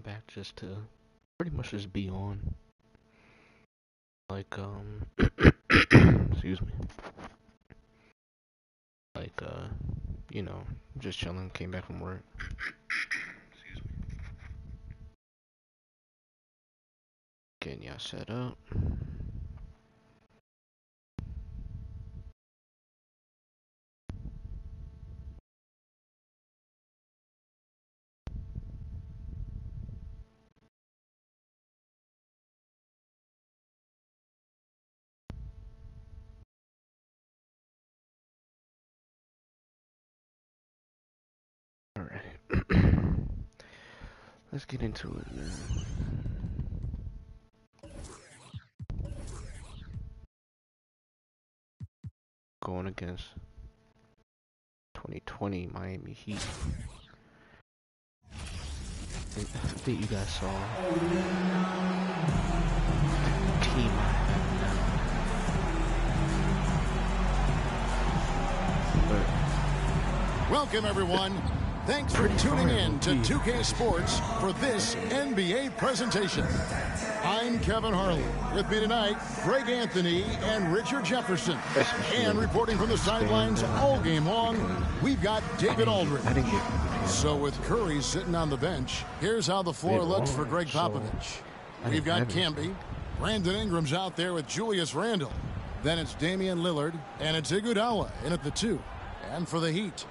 back just to pretty much just be on. Like, excuse me. Like, you know, just chilling, came back from work. Excuse me. Getting y'all set up. Alright. Let's get into it, man. Going against 2020 Miami Heat. I think you guys saw the team I have now. Welcome, everyone. Thanks for tuning in to 2K Sports for this NBA presentation. I'm Kevin Harlan. With me tonight, Greg Anthony and Richard Jefferson. And reporting from the sidelines all game long, we've got David Aldridge. So with Curry sitting on the bench, here's how the floor looks for Greg Popovich. We've got Camby. Brandon Ingram's out there with Julius Randle. Then it's Damian Lillard, and it's Iguodala in at the 2. And for the Heat,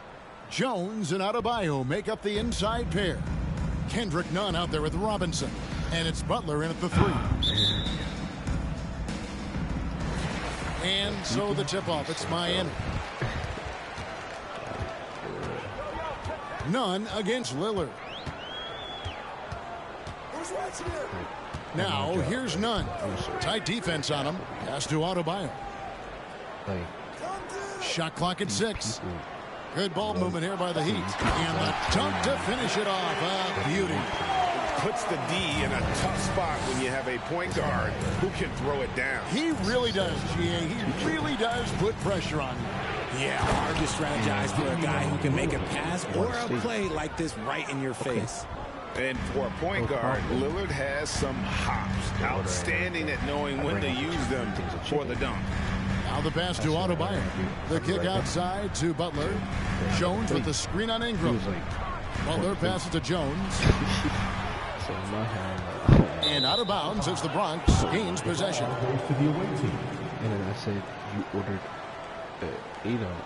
Jones and Adebayo make up the inside pair. Kendrick Nunn out there with Robinson. And it's Butler in at the 3. And so the tip-off, it's Miami. Nunn against Lillard. Now, here's Nunn. Tight defense on him. Pass to Adebayo. Shot clock at 6. Good ball movement here by the Heat. And the dunk to finish it off. A beauty. Puts the D in a tough spot when you have a point guard who can throw it down. He really does, GA. He really does put pressure on you. Yeah, hard to strategize for a guy who can make a pass or a play like this right in your face. And for a point guard, Lillard has some hops. Outstanding at knowing when to use them for the dunk. Now the pass to Adebayo. The kick outside to Butler. Jones with the screen on Ingram. Butler passes to Jones. And out of bounds as the Bronx gains possession. And then I said, you ordered 8 ounce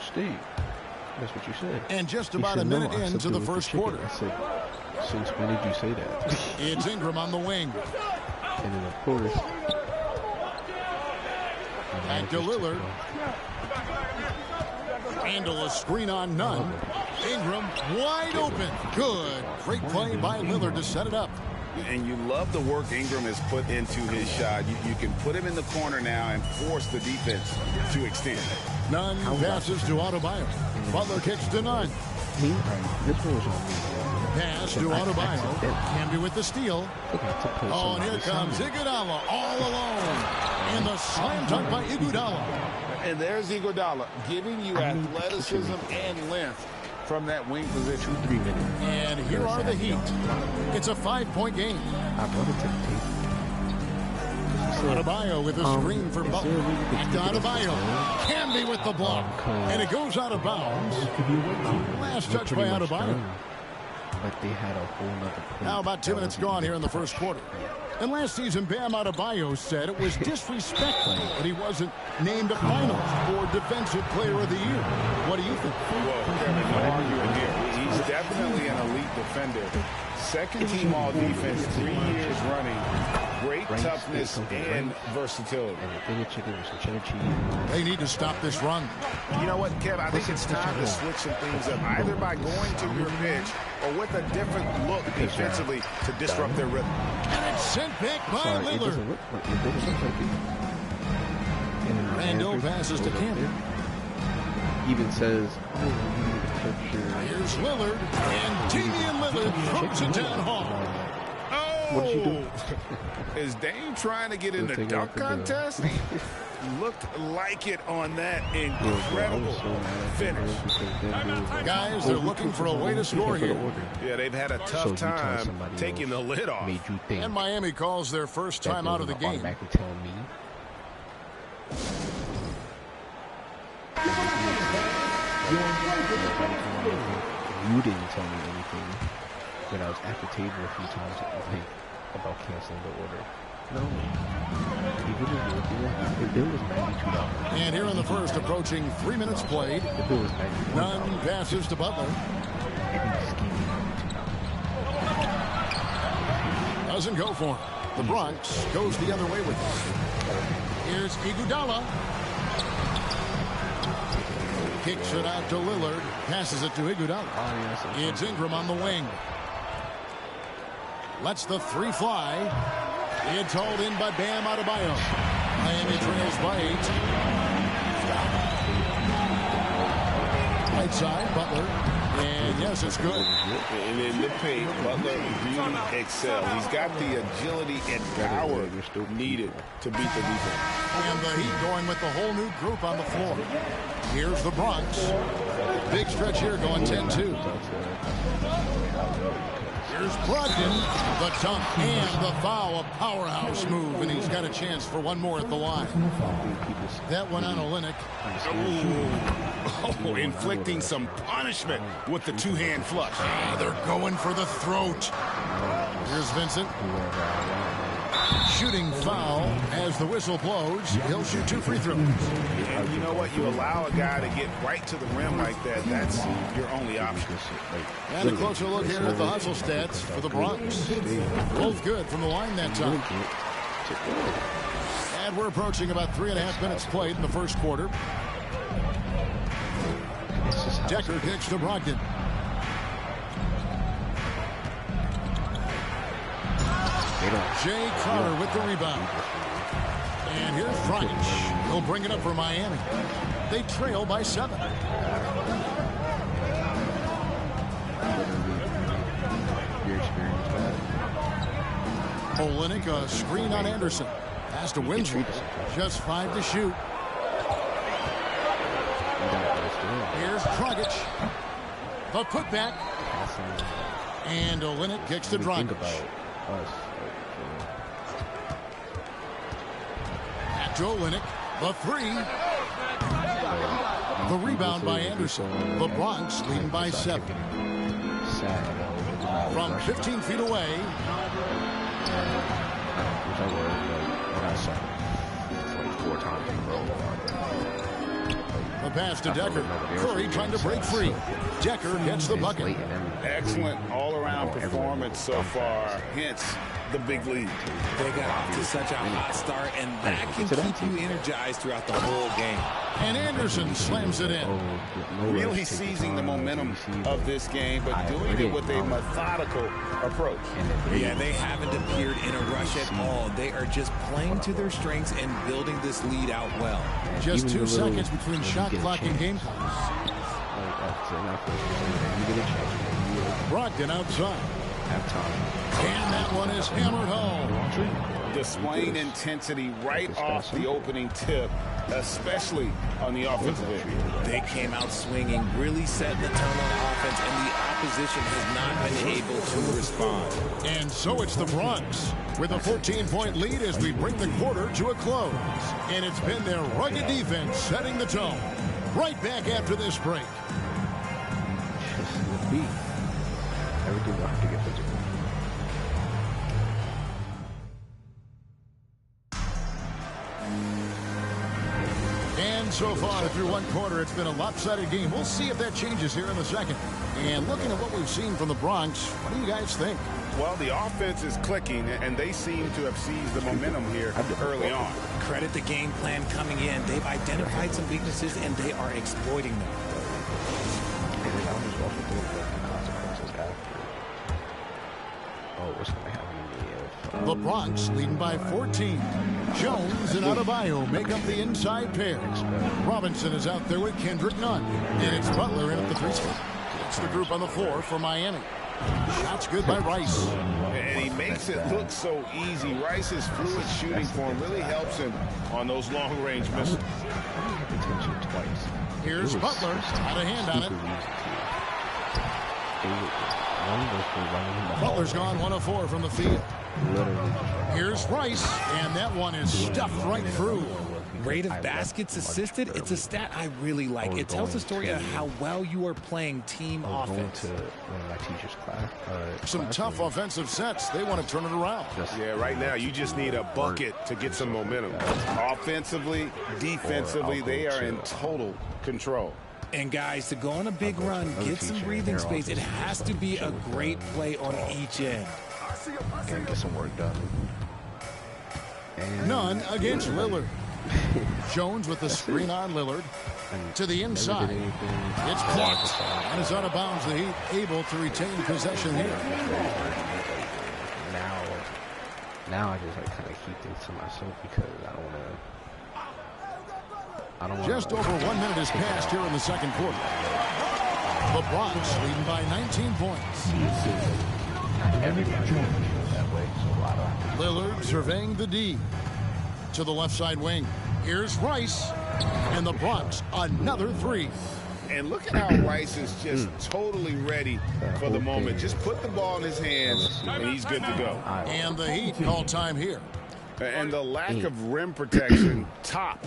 steak. That's what you said. And just about a minute into the first quarter. I said, since when did you say that? It's Ingram on the wing. And then, of course, back to Lillard. Randle a screen on Nunn. Ingram wide open. Good. Great play by Lillard to set it up. And you love the work Ingram has put into his shot. You can put him in the corner now and force the defense to extend. Nunn passes to Adebayo. Butler kicks to Nunn. Pass to Adebayo. Camby with the steal. Oh, and here comes Iguodala all alone. And the slam dunk by Iguodala. And there's Iguodala giving you athleticism and length from that wing position. 3 minutes. And here are the Heat. It's a 5-point game. I brought it to the table. Adebayo with a screen for Butler. Back to Adebayo. Camby with the block. And it goes out of bounds. Last touch by Adebayo. But they had a whole nother play. Now about 2 minutes gone here in the first quarter. And last season, Bam Adebayo said it was disrespectful that he wasn't named a finalist for Defensive Player of the Year. What do you think? Well, Kevin, no arguing here. He's definitely an elite defender. Second team all defense 3 years running. Great toughness and versatility. They need to stop this run. You know what, Kev? I think it's time to switch some things up, either by going to your pitch or with a different look defensively to disrupt their rhythm. And it's sent back by Lillard. Randle passes to Camby. Even says, oh, you need to touch your... Here's Lillard, and Damian Lillard throws it down hard. Oh! What did you do? Is Dame trying to get in the dunk contest? looked like it on that incredible finish. Guys, they're looking for a way to score here. Yeah, they've had a tough time taking the lid off. And Miami calls their first time out of the game. You didn't tell me anything when I was at the table a few times about canceling the order. No. The bill was $92. And here in the first, approaching 3 minutes played. The bill was $91. None passes to Butler. Doesn't go for him. The Bronx goes the other way with it. Here's Iguodala. Kicks it out to Lillard. Passes it to Iguodala. It's Ingram on the wing. Lets the three fly. It's hauled in by Bam Adebayo. Miami trails by 8. Right side, Butler. And yes, it's good. And in the paint, Butler really excels. He's got the agility and power needed to beat the defense. And the Heat going with the whole new group on the floor. Here's the Bronx. Big stretch here going 10-2. Here's Brogdon, the dunk and the foul, a powerhouse move, and he's got a chance for one more at the line. That one on Olynyk. Oh, inflicting some punishment with the two-hand flush. They're going for the throat. Here's Vincent. Shooting foul as the whistle blows. He'll shoot 2 free throws. And you know what? You allow a guy to get right to the rim like that. That's your only option. And a closer look here at the hustle stats for the Bronx. Both good from the line that time. And we're approaching about 3.5 minutes played in the first quarter. Decker kicks to Brogdon. Jay Crowder with the rebound. And here's Dragic. He'll bring it up for Miami. They trail by 7. Olynyk, a screen on Anderson. Pass to Winslow. Just 5 to shoot. Here's Dragic. The putback. And Olynyk kicks to Dragic. Back to Olynyk. The 3. The rebound by Anderson. The Bronx leading by 7. From 15 feet away. The pass to Decker. Curry trying to break free. Decker gets the bucket. Excellent all-around performance so far. Hence the big lead. They got off to such a hot start, and that can keep you energized throughout the whole game. And Anderson slams it in. Really seizing the momentum of this game, but doing it with a methodical approach. Yeah, they haven't appeared in a rush at all. They are just playing to their strengths and building this lead out well. Just 2 seconds between shot clock and game clock. Brogdon outside. And that one is hammered home. Displaying intensity right off the opening tip, especially on the offensive end. They came out swinging, really setting the tone on offense, and the opposition has not been able to respond. And so it's the Bronx with a 14-point lead as we bring the quarter to a close. And it's been their rugged defense setting the tone. Right back after this break. Everything will have to get physical. And so far, through one quarter, it's been a lopsided game. We'll see if that changes here in the second. And looking at what we've seen from the Bronx, what do you guys think? Well, the offense is clicking, and they seem to have seized the momentum here early on. Credit the game plan coming in. They've identified some weaknesses, and they are exploiting them. The Bronx leading by 14. Jones and Adebayo make up the inside pair. Robinson is out there with Kendrick Nunn. And it's Butler in at the 3 spot. It's the group on the floor for Miami. Shot's good by Rice. And he makes it look so easy. Rice's fluid shooting form really helps him on those long-range missiles. Here's Butler. Out of hand on it. Butler's gone 1 of 4 from the field. Here's Rice, and that one is stuffed right through. Rate of baskets assisted, it's a stat I really like. It tells a story of how well you are playing team offense. Some tough offensive sets. They want to turn it around. Yeah, right now you just need a bucket to get some momentum. Offensively, defensively, they are in total control. And guys, to go on a big run, get some breathing space, it has to be a great play on each end. And get some work done. None against Lillard. Jones with the screen on Lillard. To the inside. It's blocked. And it's out of bounds. The Heat able to retain possession here. Now I just kind of keep things to myself because I don't want to. Just over 1 minute has passed here in the second quarter. The Bronx leading by 19 points. Lillard surveying the D. To the left side wing. Here's Rice. And the Bronx, another 3. And look at how Rice is just totally ready for the moment. Just put the ball in his hands, and he's good to go. And the Heat call time here. And the lack of rim protection, top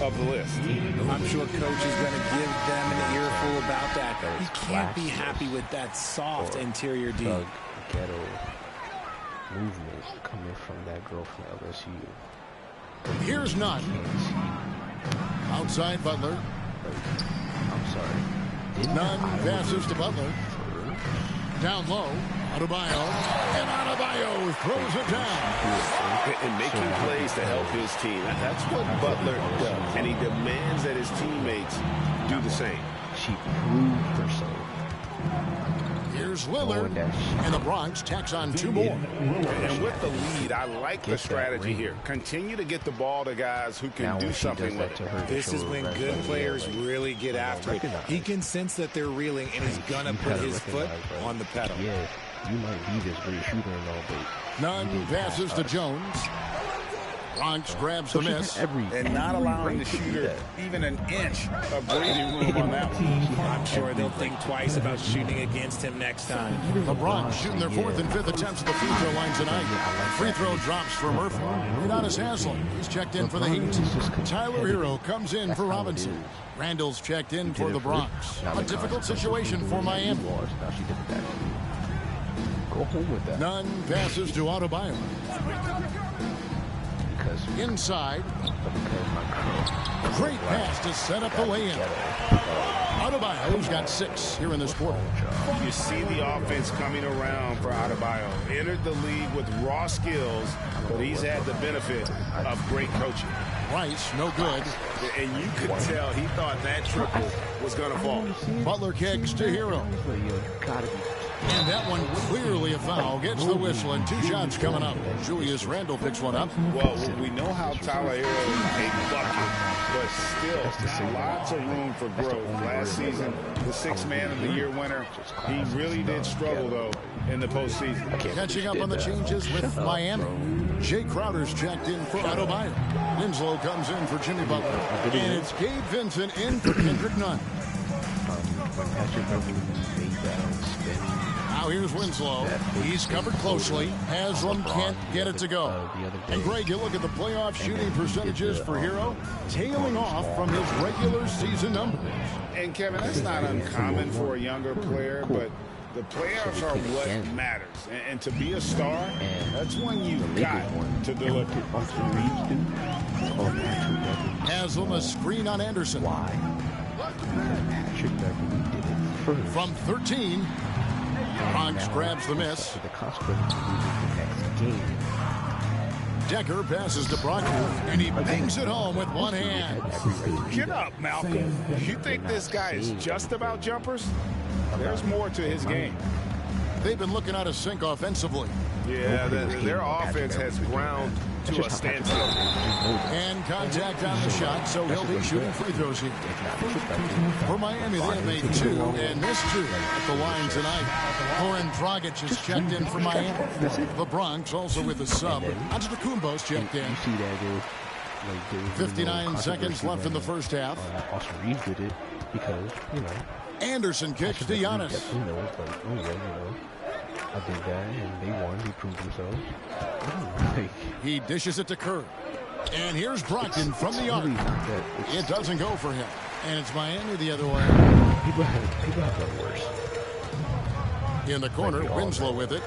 of the list. I'm sure coach is going to give them an earful about that. He can't be happy with that soft interior D. Ghetto movement coming from that girl from LSU. Here's none. Outside Butler. I'm sorry. None passes to Butler. Down low. Adebayo. And Adebayo throws it down. And making plays to help his team. That's what Butler does. And he demands that his teammates do the same. She proved herself. Here's Lillard. And the Bronx tacks on 2 more. And with the lead, I like the strategy here. Continue to get the ball to guys who can do something with it. This is when good players really get after it. He can sense that they're reeling, and he's going to put his foot on the pedal. Yeah, you might be this great shooter and all, but none passes to Jones. Bronx grabs the miss. And not allowing the shooter even an inch of breathing room on that one. I'm sure they'll think twice about shooting against him next time. The Bronx shooting their 4th and 5th attempts at the free throw line tonight. Free throw drops for Murphy. Udonis Haslem. He's checked in for the Heat. Tyler Hero comes in for Robinson. Randall's checked in for the Bronx. A difficult situation for Miami. Go home with that. None passes to Adebayo. Inside. Great pass to set up the lay-in. Adebayo's got 6 here in this quarter. You see the offense coming around for Adebayo. Entered the league with raw skills, but he's had the benefit of great coaching. Rice, no good. And you could tell he thought that triple was going to fall. Butler kicks to Hero. And that one clearly a foul. Gets the whistle, and 2 shots coming up. Julius Randle picks one up. Well, we know how Tyler Hero is a bucket, but still lots of room for growth. Last season, the 6th man of the year winner. He really did struggle, though, in the postseason. Catching up on the changes with Miami. Jay Crowder's checked in for Adebayo. Winslow comes in for Jimmy Butler. And it's Gabe Vincent in for Kendrick Nunn. Now here's Winslow. He's covered closely. Haslem can't get it to go. And Greg, you look at the playoff shooting percentages for Hero, tailing off from his regular season numbers. And Kevin, that's not uncommon for a younger player, but the playoffs are what matters. And to be a star, that's when you've got to deliver. Haslem a screen on Anderson. From 13. Bronx grabs the miss. Decker passes to Brockton, and he bangs it home with one hand. Get up, Malcolm. You think this guy is just about jumpers? There's more to his game. They've been looking out of sync offensively. Yeah, their offense has ground to a standstill. And contact on the shot, so he'll be shooting free throws here. For Miami, they have made 2 and missed 2 at the line tonight. Goran Dragic is checked in for Miami. The Bronx also with a sub. Antetokounmpo's checked in. 59 seconds left in the first half. Austin Reeves did it because, Anderson kicks to Giannis. I did that, and they won. They proved themselves. He dishes it to Curry. And here's Brogdon from the arc. It doesn't go for him. And it's Miami the other way. People have done worse. In the corner, Winslow with it.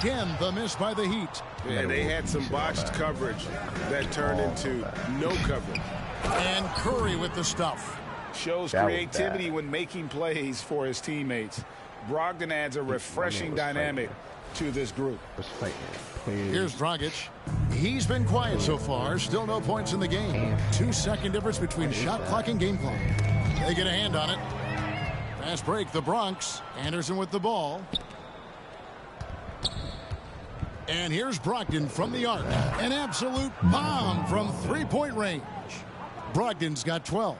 Again, the miss by the Heat. Yeah, they had some botched coverage that turned into no coverage. And Curry with the stuff. Shows creativity when making plays for his teammates. Brogdon adds a refreshing dynamic to this group. Here's Dragic. He's been quiet so far. Still no points in the game. 2-second difference between shot clock and game clock. They get a hand on it. Fast break, the Bronx. Anderson with the ball. And here's Brogdon from the arc. An absolute bomb from three-point range. Brogdon's got 12.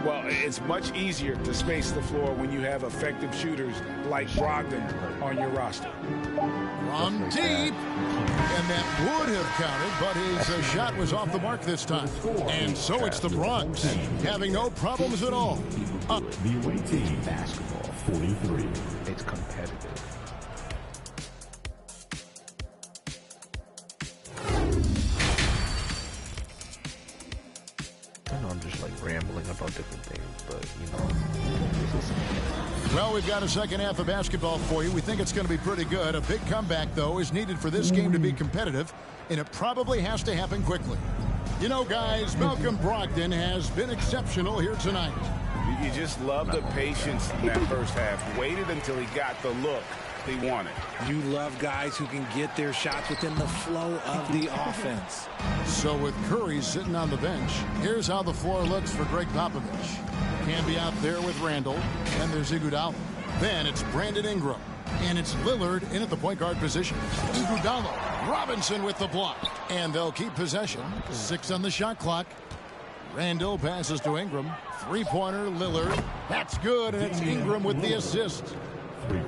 Well, it's much easier to space the floor when you have effective shooters like Brogdon on your roster. From deep. And that would have counted, but his shot was off the mark this time. And so it's the Bronx having no problems at all. Up. The away team, basketball 43. It's competitive. I'm just like rambling about different things, but Well, we've got a second half of basketball for you. We think it's going to be pretty good. A big comeback, though, is needed for this game to be competitive, and it probably has to happen quickly. Guys, Malcolm Brogdon has been exceptional here tonight. You just love the patience in that first half. Waited until he got the look he wanted. You love guys who can get their shots within the flow of the offense. So with Curry sitting on the bench, here's how the floor looks for Greg Popovich. Can be out there with Randall, and there's Iguodala. Then it's Brandon Ingram, and it's Lillard in at the point guard position. Iguodala, Robinson with the block, and they'll keep possession. 6 on the shot clock. Randall passes to Ingram. Three-pointer, Lillard. That's good, and it's Ingram with the assist.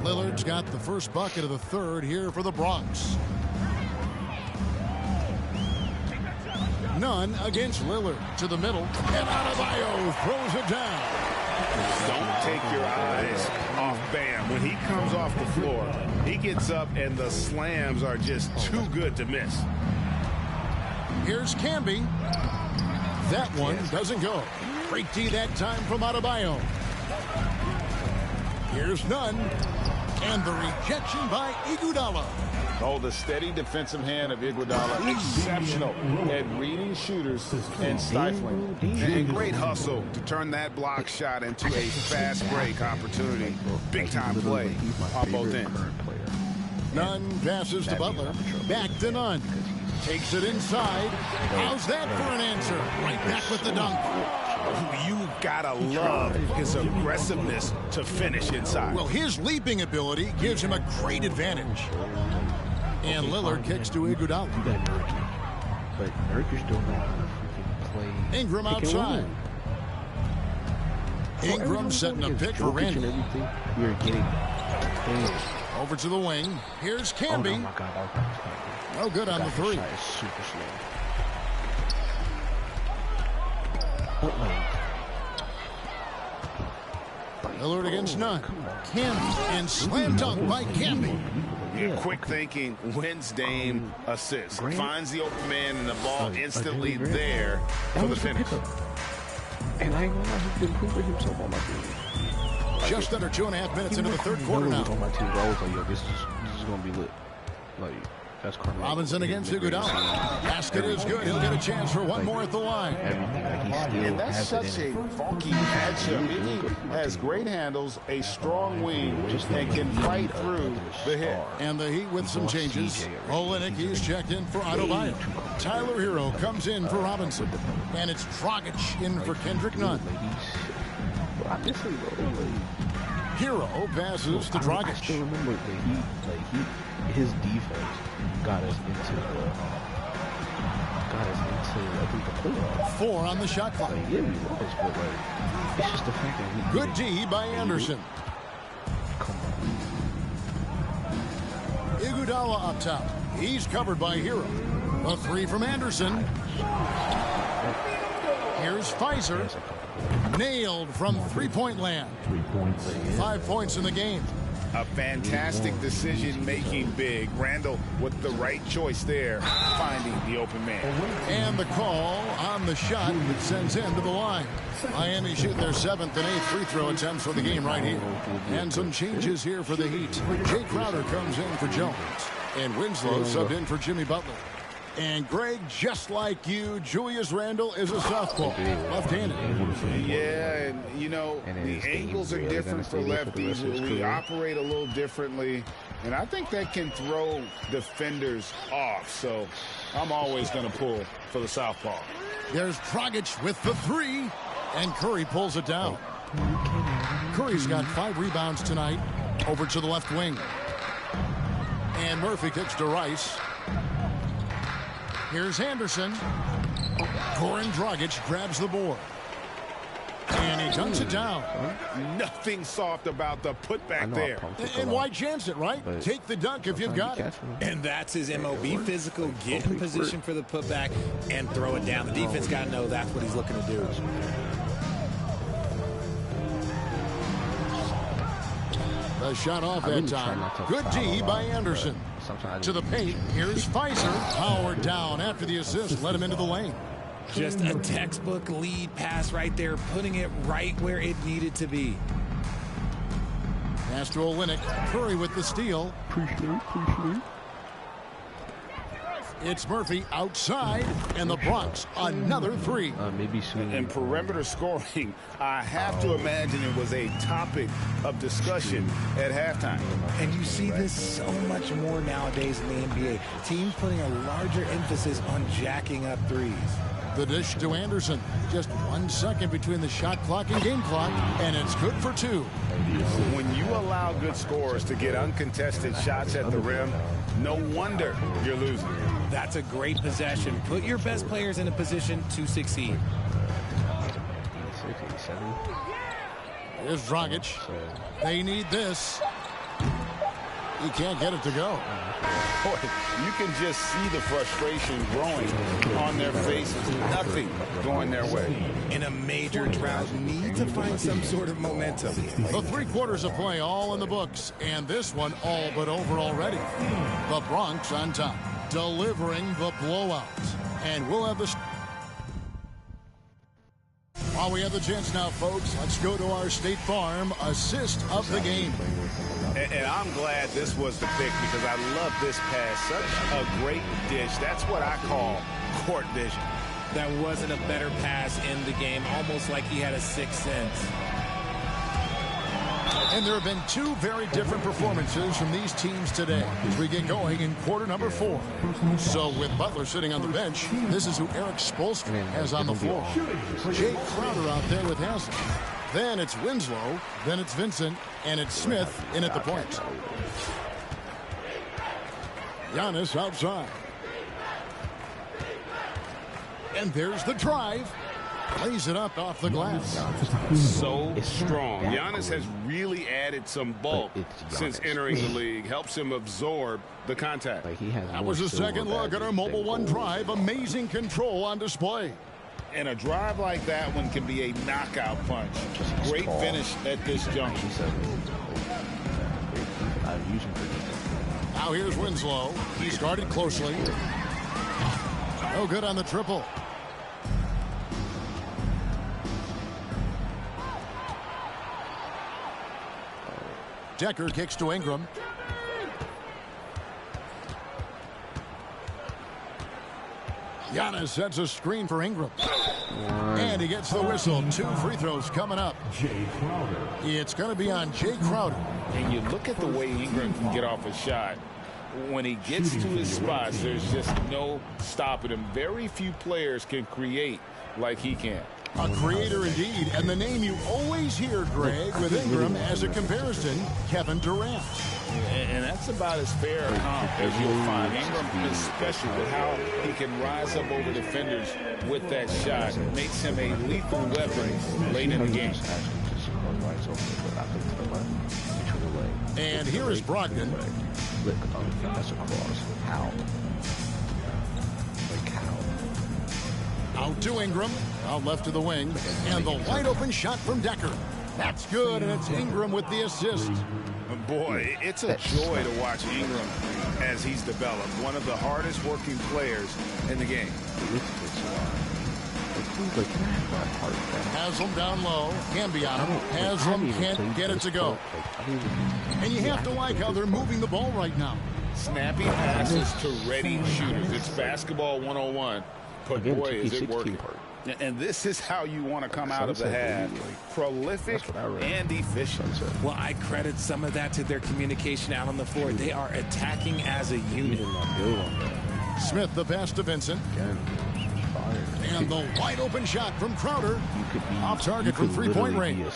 Lillard's got the first bucket of the third here for the Bronx. None against Lillard. To the middle, and Adebayo throws it down. Don't take your eyes off Bam. When he comes off the floor, he gets up, and the slams are just too good to miss. Here's Camby. That one doesn't go. Great D that time from Adebayo. Here's Nunn. And the rejection by Iguodala. Oh, the steady defensive hand of Iguodala. Exceptional at reading shooters and stifling. And great hustle to turn that block shot into a fast break opportunity. Big-time play on both ends. Nunn passes to Butler. Back to Nunn. Takes it inside. How's that for an answer? Right back with the dunk. You gotta love his aggressiveness to finish inside. Well, his leaping ability gives him a great advantage. And Lillard kicks to Iguodala. But Nurkic still know how to freaking play. Ingram outside. Ingram setting a pick for Randall. You're getting over to the wing. Here's Camby. Oh my God, that was no good on the three. Super slow. Lillard against Nunn. Camby and slam dunk by Camby. Yeah, quick thinking wins Dame assist. Finds the open man and the ball instantly there for the finish. And I ain't gonna lie, he's been proving himself on my team. Just under 2.5 minutes into the third quarter now. On my team, I was like, yo, this is gonna be lit. Like, that's Carmelo. Robinson against Iguodala. Basket is good. He'll get a chance for one more at the line. And that's such a funky matchup. He has great handles, a strong wing, and can fight through the hit. And the Heat with some changes. Olenek is checked in for Adebayo. Tyler Hero comes in for Robinson. And it's Dragic in for Kendrick Nunn. Hero passes to Dragic. I still remember that his defense got us into I think the playoffs. 4 on the shot clock. Yeah, we lost, but it's just the fact that we good D by Anderson. Come on. Iguodala up top. He's covered by Hero. A 3 from Anderson. Here's Pfizer. Nailed from three-point land. 3 points. 5 points in the game. A fantastic decision-making big. Randall with the right choice there, finding the open man. And the call on the shot that sends him to the line. Miami shooting their 7th and 8th free throw attempts for the game right here. And some changes here for the Heat. Jay Crowder comes in for Jones. And Winslow subbed in for Jimmy Butler. And Greg, just like you, Julius Randle is a southpaw, left-handed. Yeah, and you know, the angles are different for lefties. We operate a little differently, and I think that can throw defenders off. So I'm always going to pull for the southpaw. There's Dragic with the 3, and Curry pulls it down. Curry's got 5 rebounds tonight. Over to the left wing. And Murphy kicks to Rice. Here's Anderson. Goran Dragic grabs the board. And he dunks it down. Nothing soft about the putback there. And why chance it, right? Take the dunk if you've got it. And that's his MO. Be physical, get in position for the putback, and throw it down. The defense got to know that's what he's looking to do. A shot off that time. Good D by Anderson. To the paint. Here's Pfizer. Powered down after the assist. Let him into the lane. Just a textbook lead pass right there, putting it right where it needed to be. Pass to Olynyk. Curry with the steal. Appreciate. It's Murphy outside, and the Bronx another 3. Maybe soon. And perimeter scoring, I have to imagine it was a topic of discussion at halftime. And you see this so much more nowadays in the NBA. Teams putting a larger emphasis on jacking up threes. The dish to Anderson. Just 1 second between the shot clock and game clock, and it's good for 2. When you allow good scorers to get uncontested shots at the rim, no wonder you're losing. That's a great possession. Put your best players in a position to succeed. Here's Dragic. They need this. He can't get it to go. Boy, you can just see the frustration growing on their faces. Nothing going their way. In a major drought, need to find some sort of momentum. The 3 quarters of play all in the books, and this one all but over already. The Bronx on top, delivering the blowout. And we'll have the... While we have the chance now, folks, let's go to our State Farm assist of the game. And I'm glad this was the pick because I love this pass. Such a great dish. That's what I call court vision. That wasn't a better pass in the game, almost like he had a sixth sense. And there have been 2 very different performances from these teams today as we get going in quarter number 4. So with Butler sitting on the bench, this is who Eric Spoelstra has on the floor. Jay Crowder out there with Haslem. Then it's Winslow, then it's Vincent, and it's Smith in at the point. Giannis outside. And there's the drive. Plays it up off the glass. So strong. Giannis has really added some bulk since entering the league. Helps him absorb the contact. That was a second look at our Mobile One drive. Amazing control on display. And a drive like that one can be a knockout punch. Great finish at this junction. Now here's Winslow. He's guarded closely. No good on the triple. Decker kicks to Ingram. Giannis sets a screen for Ingram. And he gets the whistle. 2 free throws coming up. Jay Crowder. It's going to be on Jay Crowder. And you look at the way Ingram can get off a shot. When he gets to his spots, there's just no stopping him. Very few players can create like he can. A creator indeed, and the name you always hear, Greg, with Ingram as a comparison, Kevin Durant. And that's about as fair a comp as you'll find. Ingram is special with how he can rise up over defenders with that shot. It makes him a lethal weapon late in the game. And here is Brogdon. That's a cross. How? Like how? Out to Ingram. Out left to the wing. And the wide open shot from Decker. That's good, and it's Ingram with the assist. Boy, it's a joy to watch Ingram as he's developed. One of the hardest working players in the game. Haslam down low. Can be on him. Haslam can't get it to go. And you have to like how they're moving the ball right now. Snappy passes to ready shooters. It's basketball 101. But boy, is it working. And this is how you want to come out of the half. Prolific and efficient. Well, I credit some of that to their communication out on the floor. They are attacking as a unit. Smith, the pass to Vincent. And the wide open shot from Crowder. Off target from three-point range.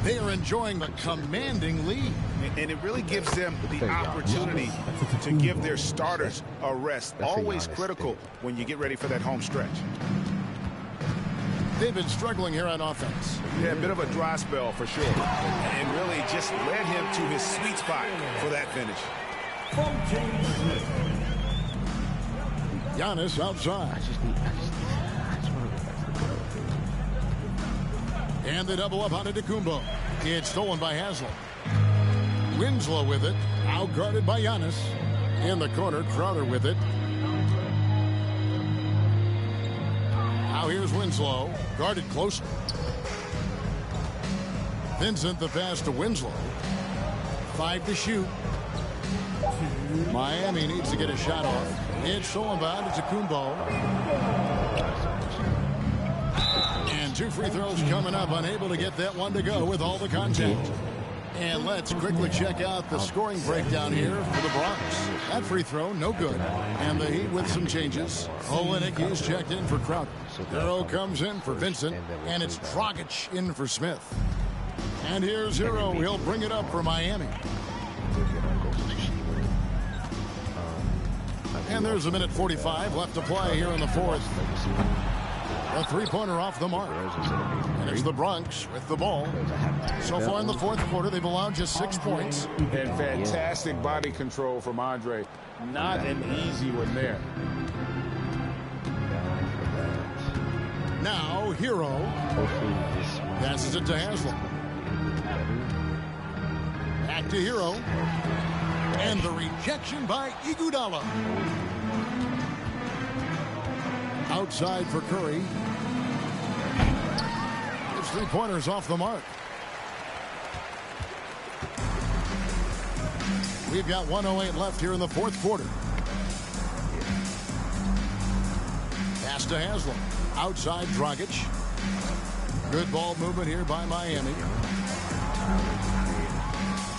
They are enjoying the commanding lead. And it really gives them the opportunity to give their starters a rest. Always critical when you get ready for that home stretch. They've been struggling here on offense. Yeah, a bit of a dry spell for sure. And really just led him to his sweet spot for that finish. Giannis outside. And the double up on Antetokounmpo. It's stolen by Haslam. Winslow with it. Out guarded by Giannis. In the corner, Crowder with it. Now here's Winslow. Guarded closely. Vincent the pass to Winslow. 5 to shoot. Miami needs to get a shot off. It's stolen by Antetokounmpo. And 2 free throws coming up. Unable to get that one to go with all the contact. And let's quickly check out the scoring breakdown here for the Bronx. That free throw, no good. And the Heat with some changes. Olenek is checked in for Crowder. Hero comes in for Vincent. And it's Dragic in for Smith. And here's Hero. He'll bring it up for Miami. And there's a minute 45 left to play here in the fourth. A three-pointer off the mark. And it's the Bronx with the ball. So far in the fourth quarter, they've allowed just 6 points. And fantastic body control from Andre. Not an easy one there. Now, Hero passes it to Haslam. Back to Hero. And the rejection by Iguodala. Outside for Curry. It's 3-pointers off the mark. We've got 1:08 left here in the fourth quarter. Pass to Haslam. Outside Dragic. Good ball movement here by Miami.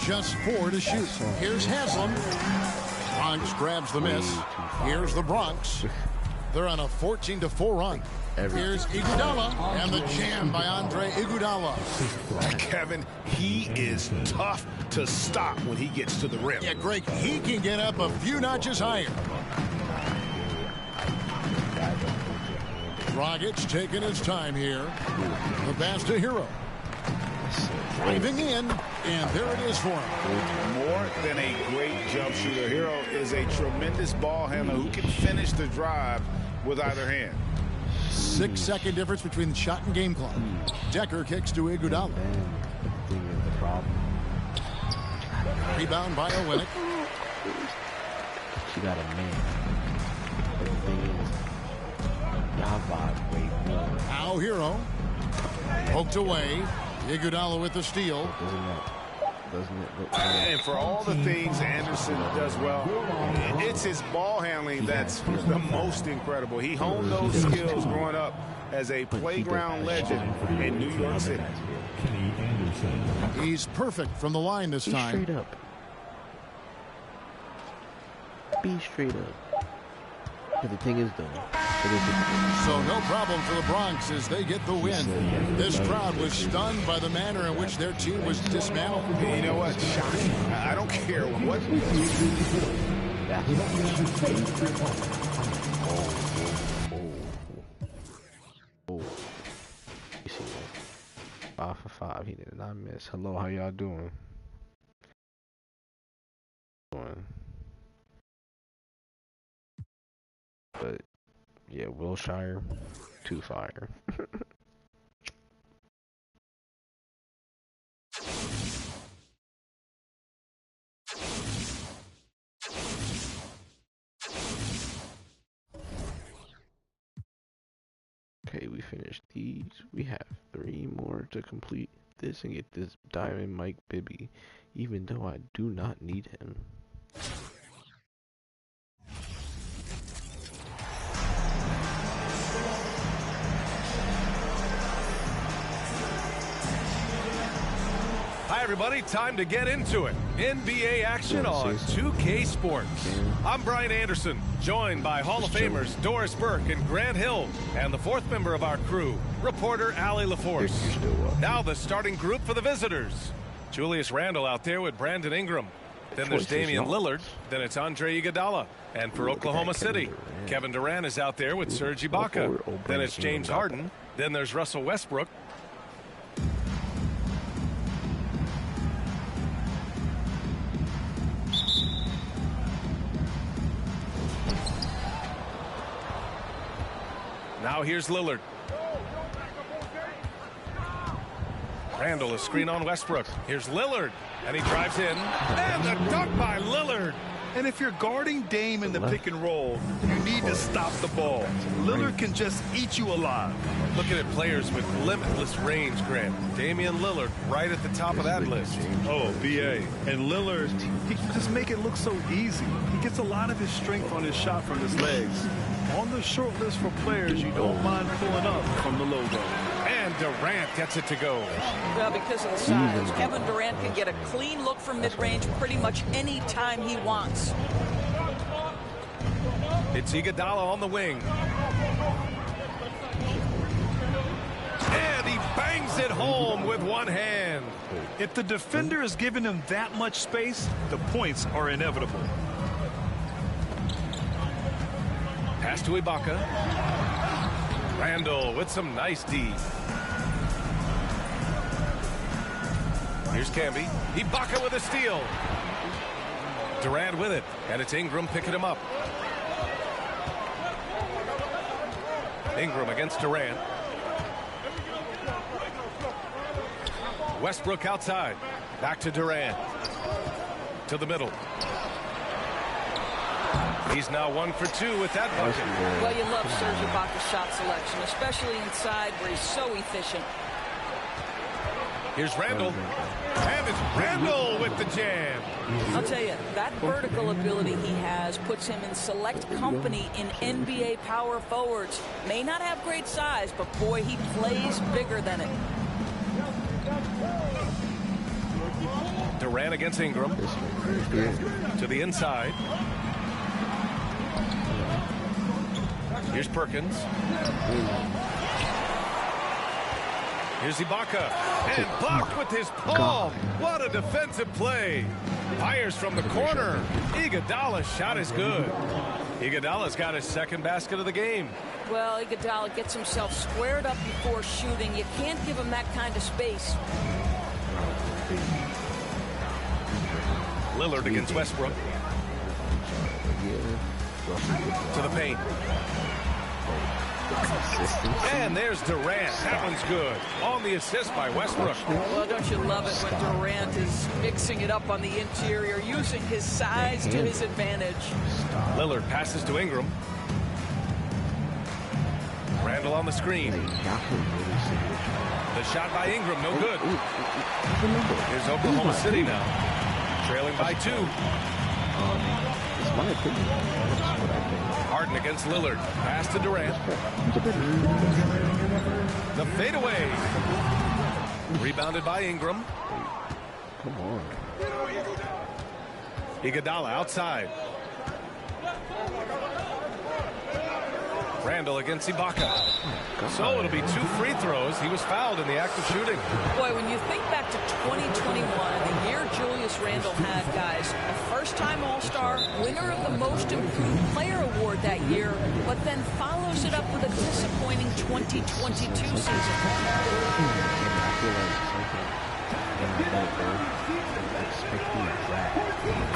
Just 4 to shoot. Here's Haslam. Bronx grabs the miss. Here's the Bronx. They're on a 14-4 run. Here's Iguodala, and the jam by Andre Iguodala. Kevin, he is tough to stop when he gets to the rim. Yeah, Greg, he can get up a few notches higher. Dragic taking his time here. The pass to Hero. Driving in, and there it is for him. More than a great jump shooter, Hero is a tremendous ball handler who can finish the drive with either hand. 6-second difference between the shot and game clock. Decker kicks to Iguodala. Rebound by Olenek. She got a man. But the thing is, y'all vibe way more. Now Hero. Poked away. Iguodala with the steal. Doesn't it look And for all the things Anderson does well, it's his ball handling that's the most incredible. He honed those skills growing up as a playground legend in New York City. He's perfect from the line this Be time. straight up. Be straight up. But the thing is, though, So no problem for the Bronx as they get the win. This crowd was stunned by the manner in which their team was dismantled. And you know what? Shocking. I don't care what. Oh. 5 for 5. He did not miss. Hello, how y'all doing? But yeah, Wilshire, 2 fire. Okay, we finished these. We have 3 more to complete this and get this Diamond Mike Bibby, even though I do not need him. Hi everybody, time to get into it. NBA action on 2K Sports. I'm Brian Anderson, joined by Hall of Famers Doris Burke and Grant Hill, and the 4th member of our crew, reporter Allie LaForce. Now the starting group for the visitors. Julius Randle out there with Brandon Ingram. Then there's Damian Lillard. Then it's Andre Iguodala. And for Oklahoma City, Kevin Durant is out there with Serge Ibaka. Then it's James Harden. Then there's Russell Westbrook. Now here's Lillard. Randle, a screen on Westbrook. Here's Lillard, and he drives in. And the dunk by Lillard. And if you're guarding Dame in the pick and roll, you need to stop the ball. Lillard can just eat you alive. Looking at players with limitless range, Grant. Damian Lillard right at the top of that list. Oh, BA. And Lillard, he can just make it look so easy. He gets a lot of his strength on his shot from his legs. On the short list for players you don't mind pulling up from the logo. And Durant gets it to go. Well, because of the size, Kevin Durant can get a clean look from mid-range pretty much any time he wants. It's Iguodala on the wing. And he bangs it home with one hand. If the defender is giving him that much space, the points are inevitable. Pass to Ibaka. Randle with some nice D. Here's Camby. Ibaka with a steal. Durant with it. And it's Ingram picking him up. Ingram against Durant. Westbrook outside. Back to Durant. To the middle. He's now 1 for 2 with that bucket. Well, you love Serge Ibaka's shot selection, especially inside where he's so efficient. Here's Randle. And it's Randle with the jam. I'll tell you, that vertical ability he has puts him in select company in NBA power forwards. May not have great size, but boy, he plays bigger than it. Durant against Ingram. To the inside. Here's Perkins. Here's Ibaka. And blocked with his palm. What a defensive play. Fires from the corner. Iguodala's shot is good. Iguodala's got his 2nd basket of the game. Well, Iguodala gets himself squared up before shooting. You can't give him that kind of space. Lillard against Westbrook. To the paint. And there's Durant. That one's good. On the assist by Westbrook. Well, don't you love it when Durant is mixing it up on the interior, using his size to his advantage. Lillard passes to Ingram. Randle on the screen. The shot by Ingram, no good. Here's Oklahoma City now. Trailing by 2. It's my opinion. Harden against Lillard. Pass to Durant. The fadeaway. Rebounded by Ingram. Come on. Iguodala outside. Randall against Ibaka. So it'll be 2 free throws. He was fouled in the act of shooting. Boy, when you think back to 2021, the year Julius Randle had, guys, a first-time All-Star, winner of the Most Improved Player Award that year, but then follows it up with a disappointing 2022 season.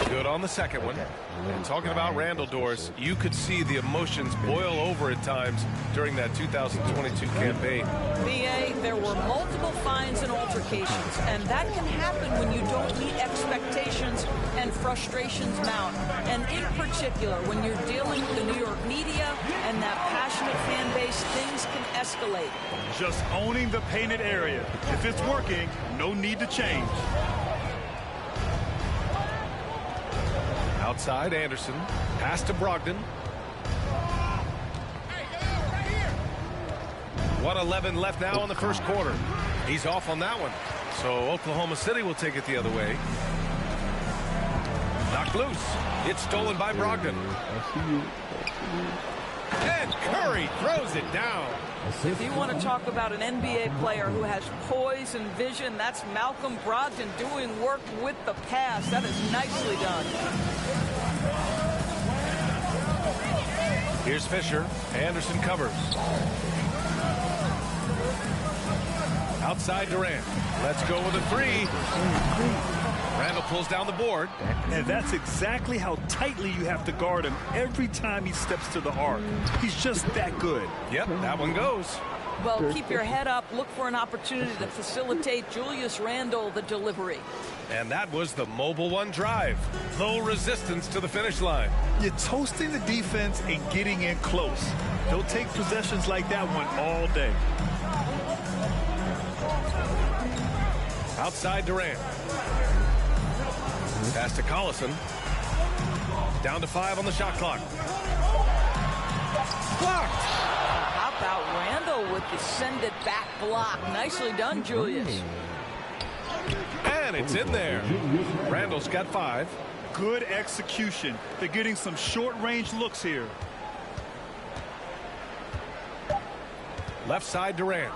Good on the second one. And talking about Randall, Doris, you could see the emotions boil over at times during that 2022 campaign. BA, there were multiple fines and altercations, and that can happen when you don't meet expectations and frustrations mount. And in particular, when you're dealing with the New York media and that passionate fan base, things can escalate. Just owning the painted area. If it's working, no need to change. Outside, Anderson. Pass to Brogdon. 1:11 left now in the first quarter. He's off on that one. So Oklahoma City will take it the other way. Knocked loose. It's stolen by Brogdon. And Curry throws it down. If you want to talk about an NBA player who has poise and vision, that's Malcolm Brogdon doing work with the pass. That is nicely done. Here's Fisher. Anderson covers. Outside Durant. Let's go with a 3. Randall pulls down the board. And that's exactly how tightly you have to guard him every time he steps to the arc. He's just that good. Yep, that one goes. Well, keep your head up. Look for an opportunity to facilitate Julius Randle the delivery. And that was the mobile one drive. Low resistance to the finish line. You're toasting the defense and getting in close. They'll take possessions like that one all day. Outside Durant. Pass to Collison. Down to 5 on the shot clock. Blocked. How about Randall with the send it back block? Nicely done, Julius. And it's in there. Randall's got 5. Good execution. They're getting some short-range looks here. Left side Durant.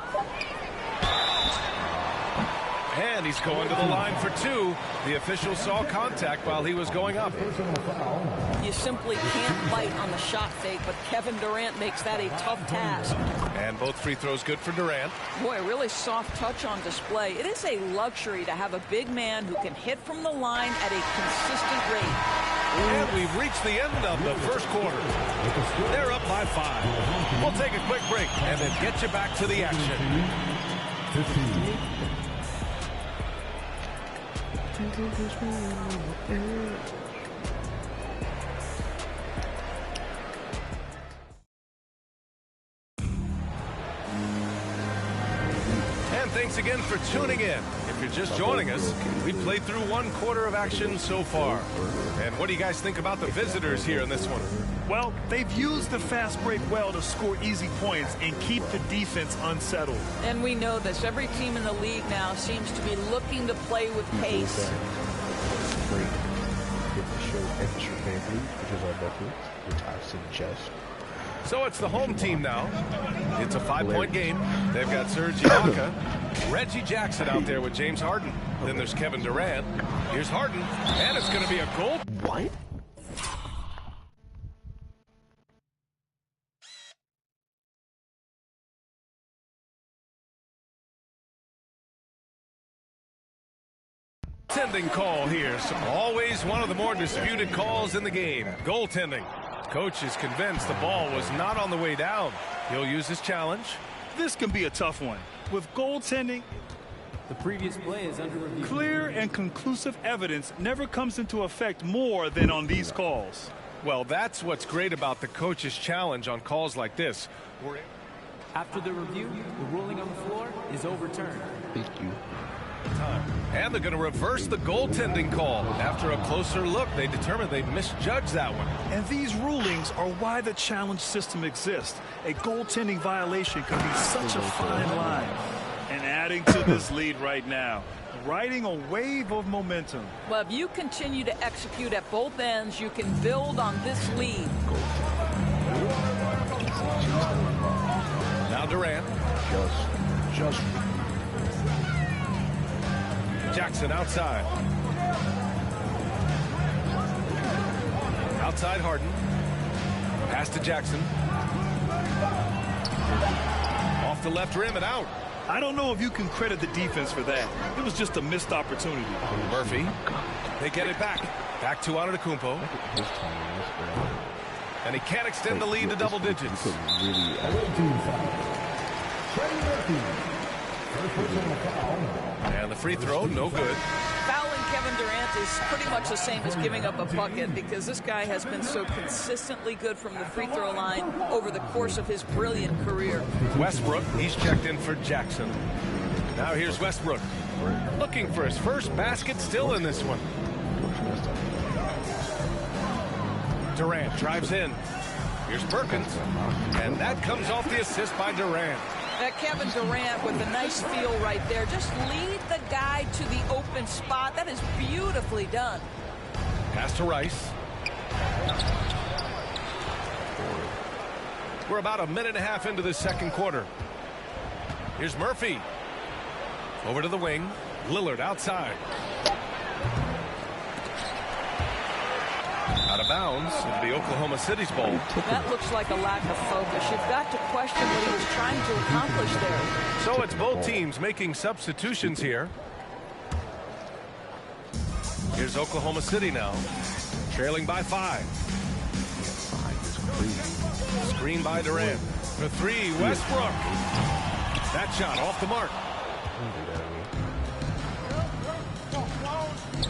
And he's going to the line for 2. The official saw contact while he was going up. You simply can't bite on the shot fake, but Kevin Durant makes that a tough task. And both free throws good for Durant. Boy, really soft touch on display. It is a luxury to have a big man who can hit from the line at a consistent rate. And we've reached the end of the first quarter. They're up by 5. We'll take a quick break and then get you back to the action. 15. And thanks again for tuning in. If you're just joining us, we played through 1 quarter of action so far. And what do you guys think about the visitors here in this one? Well, they've used the fast break well to score easy points and keep the defense unsettled. And we know this. Every team in the league now seems to be looking to play with pace. Extra family, which is our method, which I suggest. So it's the home team now. It's a 5-point game. They've got Serge Ibaka, Reggie Jackson out there with James Harden. Then there's Kevin Durant. Here's Harden, and it's going to be a goal. What? Goaltending call here. So always one of the more disputed calls in the game. Goaltending. Coach is convinced the ball was not on the way down. He'll use his challenge. This can be a tough one. With goaltending, the previous play is under review. Clear and conclusive evidence never comes into effect more than on these calls. Well, that's what's great about the coach's challenge on calls like this. After the review, the ruling on the floor is overturned. Thank you. And they're going to reverse the goaltending call. After a closer look, they determined they misjudged that one. And these rulings are why the challenge system exists. A goaltending violation can be such a fine line. And adding to this lead right now, riding a wave of momentum. Well, if you continue to execute at both ends, you can build on this lead. Durant. Just. Jackson outside. Outside Harden. Pass to Jackson. Off the left rim and out. I don't know if you can credit the defense for that. It was just a missed opportunity. Murphy. They get it back. Back to Antetokounmpo. And he can't extend the lead to double digits. And the free throw, no good. Fouling Kevin Durant is pretty much the same as giving up a bucket because this guy has been so consistently good from the free throw line over the course of his brilliant career. Westbrook, he's checked in for Jackson. Now here's Westbrook. Looking for his first basket, still in this one. Durant drives in. Here's Perkins. And that comes off the assist by Durant. That Kevin Durant with a nice feel right there. Just lead the guy to the open spot. That is beautifully done. Pass to Rice. We're about a minute and a half into the second quarter. Here's Murphy. Over to the wing. Lillard outside. Out of bounds. It'll be Oklahoma City's ball. That looks like a lack of focus. You've got to question what he was trying to accomplish there. So it's both teams making substitutions here. Here's Oklahoma City now. Trailing by 5. Screen by Durant. For 3, Westbrook. That shot off the mark.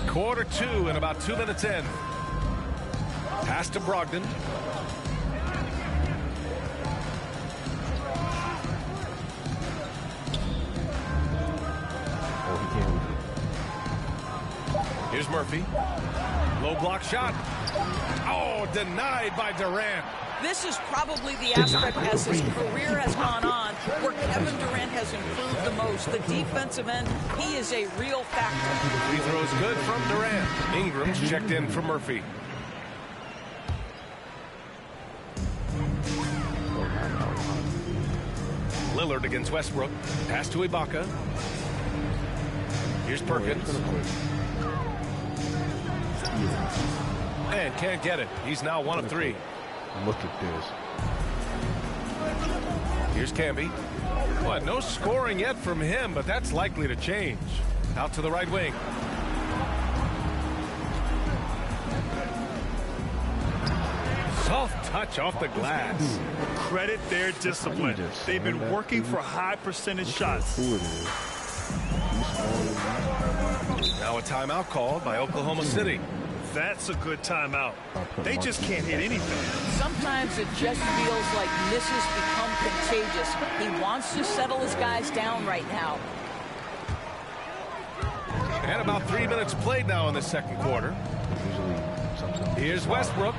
Quarter 2 and about 2 minutes in. Pass to Brogdon. Here's Murphy. Low block shot. Oh, denied by Durant. This is probably the aspect as his career has gone on where Kevin Durant has improved the most. The defensive end, he is a real factor. Free throws good from Durant. Ingram's checked in for Murphy. Lillard against Westbrook. Pass to Ibaka. Here's Perkins. And can't get it. He's now 1 of 3. Look at this. Here's Camby. Well, no scoring yet from him, but that's likely to change. Out to the right wing. Soft touch off the glass. Credit their discipline. They've been working for high percentage shots. Now a timeout called by Oklahoma City. That's a good timeout. They just can't hit anything. Sometimes it just feels like misses become contagious. He wants to settle his guys down right now. And about 3 minutes played now in the second quarter. Here's Westbrook.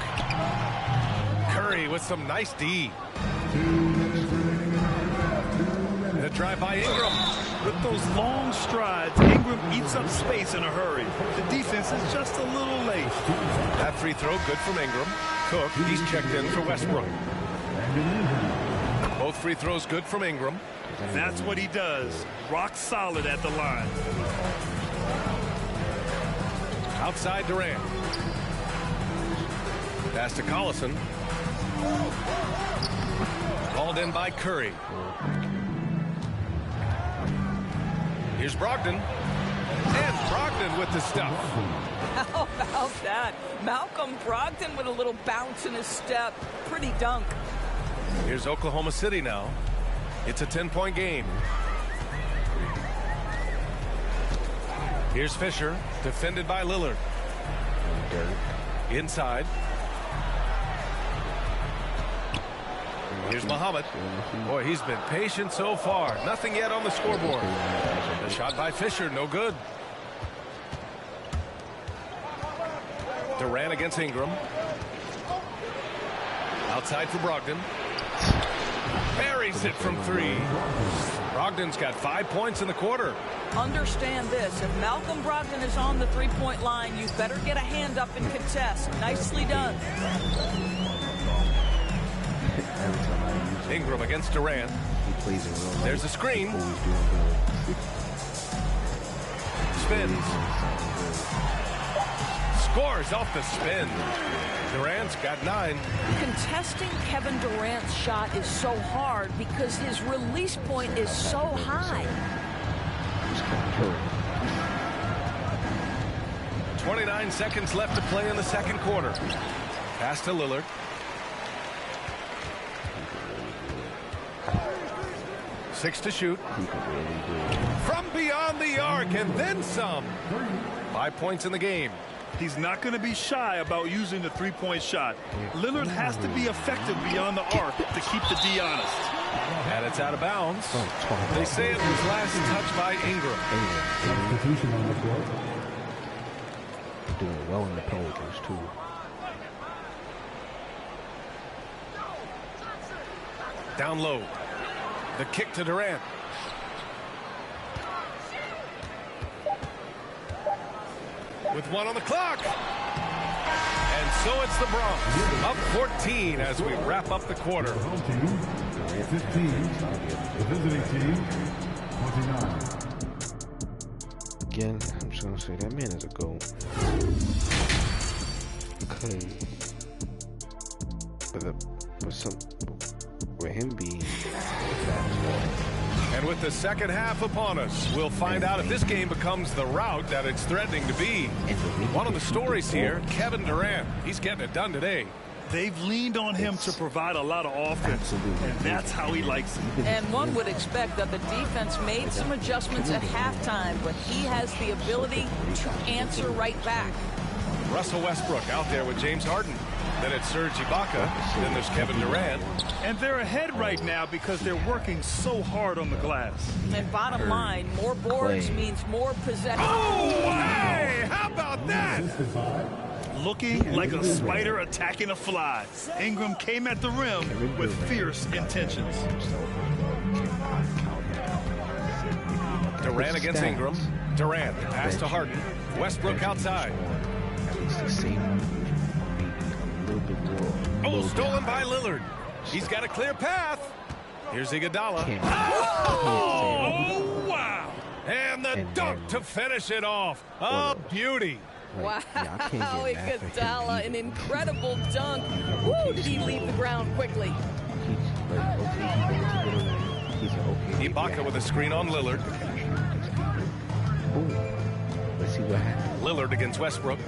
Curry with some nice D. The drive by Ingram. With those long strides, Ingram eats up space in a hurry. The defense is just a little late. That free throw good from Ingram. Cook, he's checked in for Westbrook. Both free throws good from Ingram. That's what he does. Rock solid at the line. Outside Durant. Pass to Collison. Called in by Curry. Here's Brogdon. And Brogdon with the stuff. How about that? Malcolm Brogdon with a little bounce in his step. Pretty dunk. Here's Oklahoma City now. It's a 10-point game. Here's Fisher, defended by Lillard. Inside. Here's Muhammad. Boy, he's been patient so far. Nothing yet on the scoreboard. The shot by Fisher, no good. Durant against Ingram. Outside for Brogdon. Buries it from 3. Brogdon's got 5 points in the quarter. Understand this. If Malcolm Brogdon is on the three-point line, you better get a hand up and contest. Nicely done. Ingram against Durant. he plays in real life. There's a screen. Always doing good. Spins. Scores off the spin. Durant's got 9. Contesting Kevin Durant's shot is so hard because his release point is so high. 29 seconds left to play in the second quarter. Pass to Lillard. Six to shoot. From beyond the arc and then some. 5 points in the game. He's not going to be shy about using the three-point shot. Lillard has to be effective beyond the arc to keep the D honest. And it's out of bounds. They say it was last touched by Ingram. Substitution on the floor. Doing well in the Pelicans, too. Down low. The kick to Durant. With 1 on the clock. And so it's the Bronx up 14 as we wrap up the quarter. The home team, 15. The visiting team, 29. Again, I'm just going to say that man is a GOAT. Because with him being and with the second half upon us, we'll find out if this game becomes the rout that it's threatening to be. One of the stories here, Kevin Durant. He's getting it done today. They've leaned on him to provide a lot of offense, and that's how he likes it. And one would expect that the defense made some adjustments at halftime, but he has the ability to answer right back. Russell Westbrook out there with James Harden. Then it's Serge Ibaka. Then there's Kevin Durant. And they're ahead right now because they're working so hard on the glass. And bottom line, more boards means more possession. Oh, hey! How about that? Looking like a spider attacking a fly. Ingram came at the rim with fierce intentions. Durant against Ingram. Durant pass to Harden. Westbrook outside. Oh, stolen by Lillard. He's got a clear path. Here's Iguodala. Oh, wow. And the dunk to finish it off. A beauty. Wow, Iguodala, an incredible dunk. Woo, did he leave the ground quickly? Ibaka with a screen on Lillard. Let's see what happens. Lillard against Westbrook.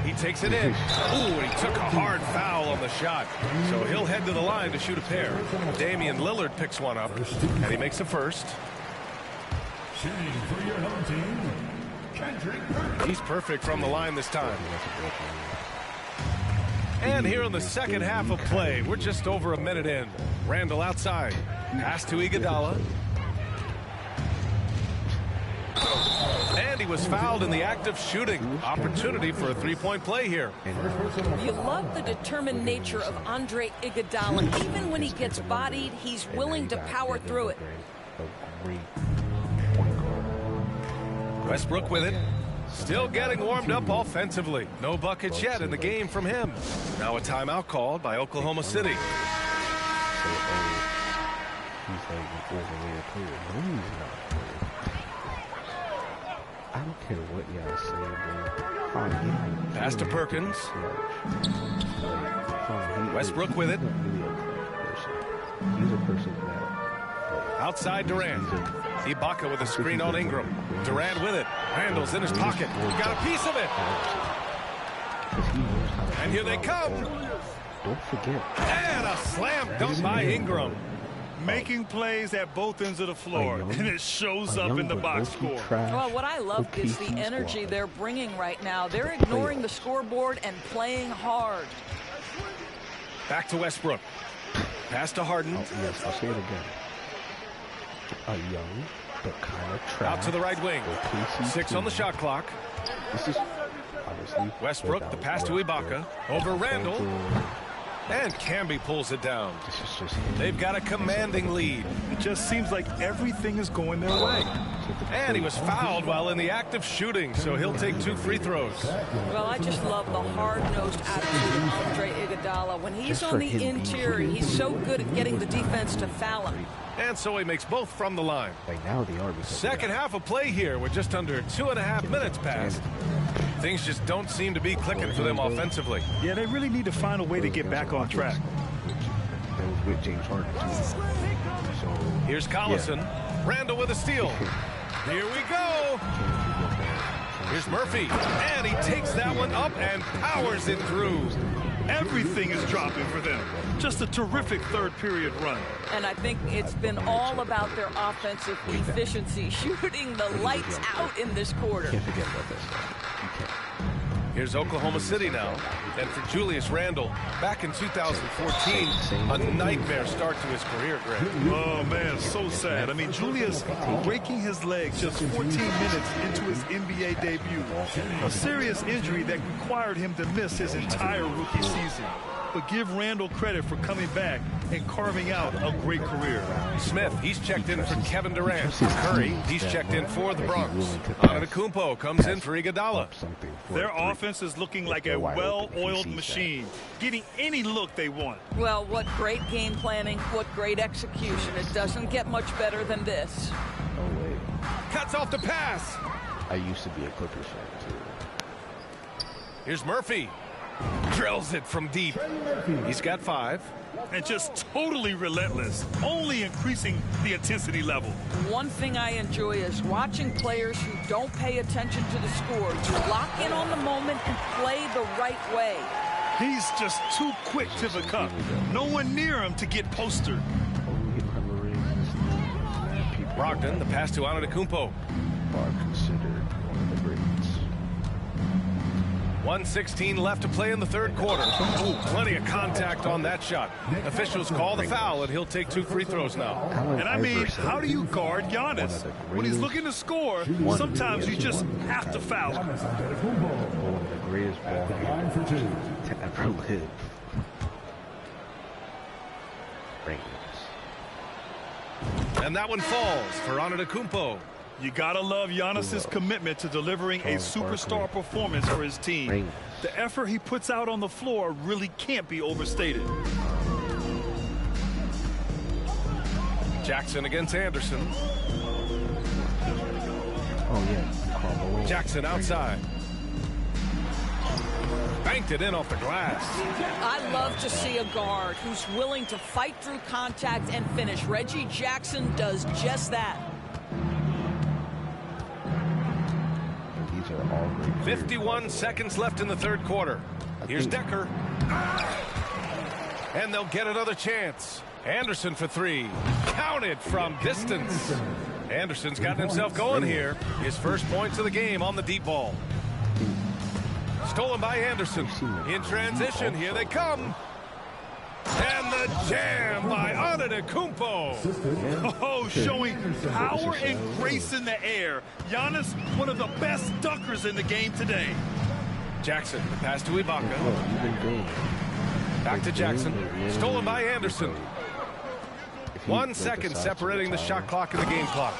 He takes it in. Ooh, and he took a hard foul on the shot. So he'll head to the line to shoot a pair. Damian Lillard picks one up, and he makes a first. Shooting for your home team, He's perfect from the line this time. And here in the second half of play, we're just over a minute in. Randall outside. Pass to Iguodala. And he was fouled in the act of shooting. Opportunity for a three-point play here. You love the determined nature of Andre Iguodala. Even when he gets bodied, he's willing to power through it. Westbrook with it. Still getting warmed up offensively. No buckets yet in the game from him. Now a timeout called by Oklahoma City. He's like an overrated player. No, he's not. I don't care what y'all say, bro. Pass to Perkins. Westbrook with it. He's a person that. Outside Durant. Ibaka with a screen on Ingram. Durant with it. Randall's in his pocket. Got a piece of it. And here they come. Don't forget. And a slam dunk by Ingram. Making plays at both ends of the floor, and it shows up in the box score. Well, what I love is the energy they're bringing right now. They're ignoring the scoreboard and playing hard. Back to Westbrook. Pass to Harden. Yes, I'll say it again. A young, but kind of trash. Out to the right wing. 6 on the shot clock. This is obviously Westbrook, the pass to Ibaka. Over Randall. And Camby pulls it down. They've got a commanding lead. It just seems like everything is going their way. And he was fouled while in the act of shooting, so he'll take 2 free throws. Well, I just love the hard-nosed attitude of Andre Iguodala. When he's on the interior, he's so good at getting the defense to foul him. And so he makes both from the line. Like now they are. Second half of play here with just under 2.5 minutes passed. Things just don't seem to be clicking for them offensively. Yeah, they really need to find a way to get back on track. That was with James Harden, too. So, here's Collison. Yeah. Randall with a steal. Here we go. Here's Murphy. And he takes that one up and powers it through. Everything is dropping for them. Just a terrific third-period run. And I think it's been all about their offensive efficiency, shooting the lights out in this quarter. Can't forget about this. Here's Oklahoma City now. And for Julius Randle, back in 2014, a nightmare start to his career, Greg. Oh, man, so sad. I mean, Julius breaking his leg just 14 minutes into his NBA debut. A serious injury that required him to miss his entire rookie season. But give Randle credit for coming back and carving out a great career. Smith, he's checked in for Kevin Durant. Curry, he's checked in for the Bronx. Antetokounmpo comes in for Iguodala. Their offense is looking like a well-oiled machine, getting any look they want. Well, what great game planning, what great execution. It doesn't get much better than this. Oh, wait. Cuts off the pass. I used to be a Clippers fan, too. Here's Murphy. Drills it from deep. He's got 5. And just totally relentless, only increasing the intensity level. One thing I enjoy is watching players who don't pay attention to the score to lock in on the moment and play the right way. He's just too quick to the cup. No one near him to get postered. Brogdon, the pass to Antetokounmpo. Are considered one of the greats. 1:16 left to play in the third quarter. Ooh, plenty of contact on that shot. Officials call the foul, and he'll take 2 free throws now. And I mean, how do you guard Giannis? When he's looking to score, sometimes you just have to foul him. One of the greatest ball handlers to ever live. And that one falls for Antetokounmpo. You gotta love Giannis's commitment to delivering a superstar performance for his team. The effort he puts out on the floor really can't be overstated. Jackson against Anderson. Oh, yeah. Jackson outside. Banked it in off the glass. I love to see a guard who's willing to fight through contact and finish. Reggie Jackson does just that. 51 seconds left in the third quarter. Here's Decker. And they'll get another chance. Anderson for 3. Counted from distance. Anderson's gotten himself going here. His first points of the game on the deep ball. Stolen by Anderson. In transition, here they come. And the jam by Antetokounmpo. Oh, showing power and grace in the air. Giannis, one of the best dunkers in the game today. Jackson, the pass to Ibaka. Back to Jackson. Stolen by Anderson. 1 second separating the shot clock and the game clock.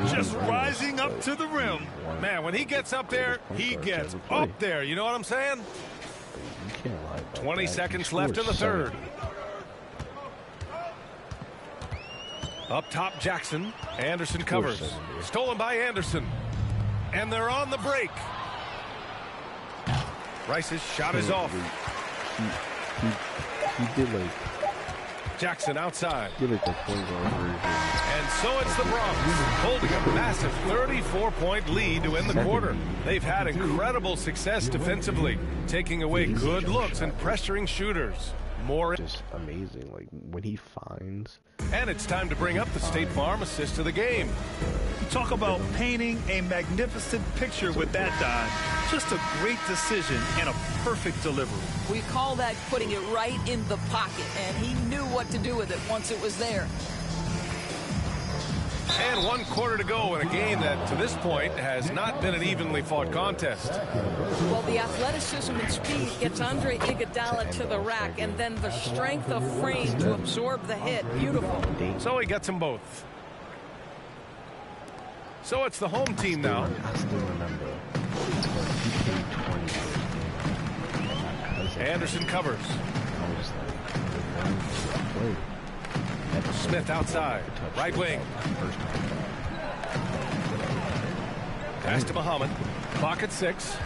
Just rising up to the rim. Man, when he gets up there, he gets up there. You know what I'm saying? 20 seconds left in the third. Up top, Jackson. Anderson covers. Stolen by Anderson. And they're on the break. Rice's shot is off. He did like... Jackson outside. He did like the point guard version. And so it's the Bronx holding a massive 34-point lead to end the quarter. They've had incredible success defensively, taking away good looks and pressuring shooters. More just amazing, like when he finds. And it's time to bring up the State Farm assist to the game. Talk about painting a magnificent picture with that dime. Just a great decision and a perfect delivery. We call that putting it right in the pocket, and he knew what to do with it once it was there. And 1 quarter to go in a game that, to this point, has not been an evenly fought contest. Well, the athleticism and speed gets Andre Iguodala to the rack, and then the strength of frame to absorb the hit. Beautiful. So he gets them both. So it's the home team now. I still remember. He paid 20 for his game. Anderson covers. I was like, play. Smith outside. Right wing. Pass to Muhammad. Clock at 6.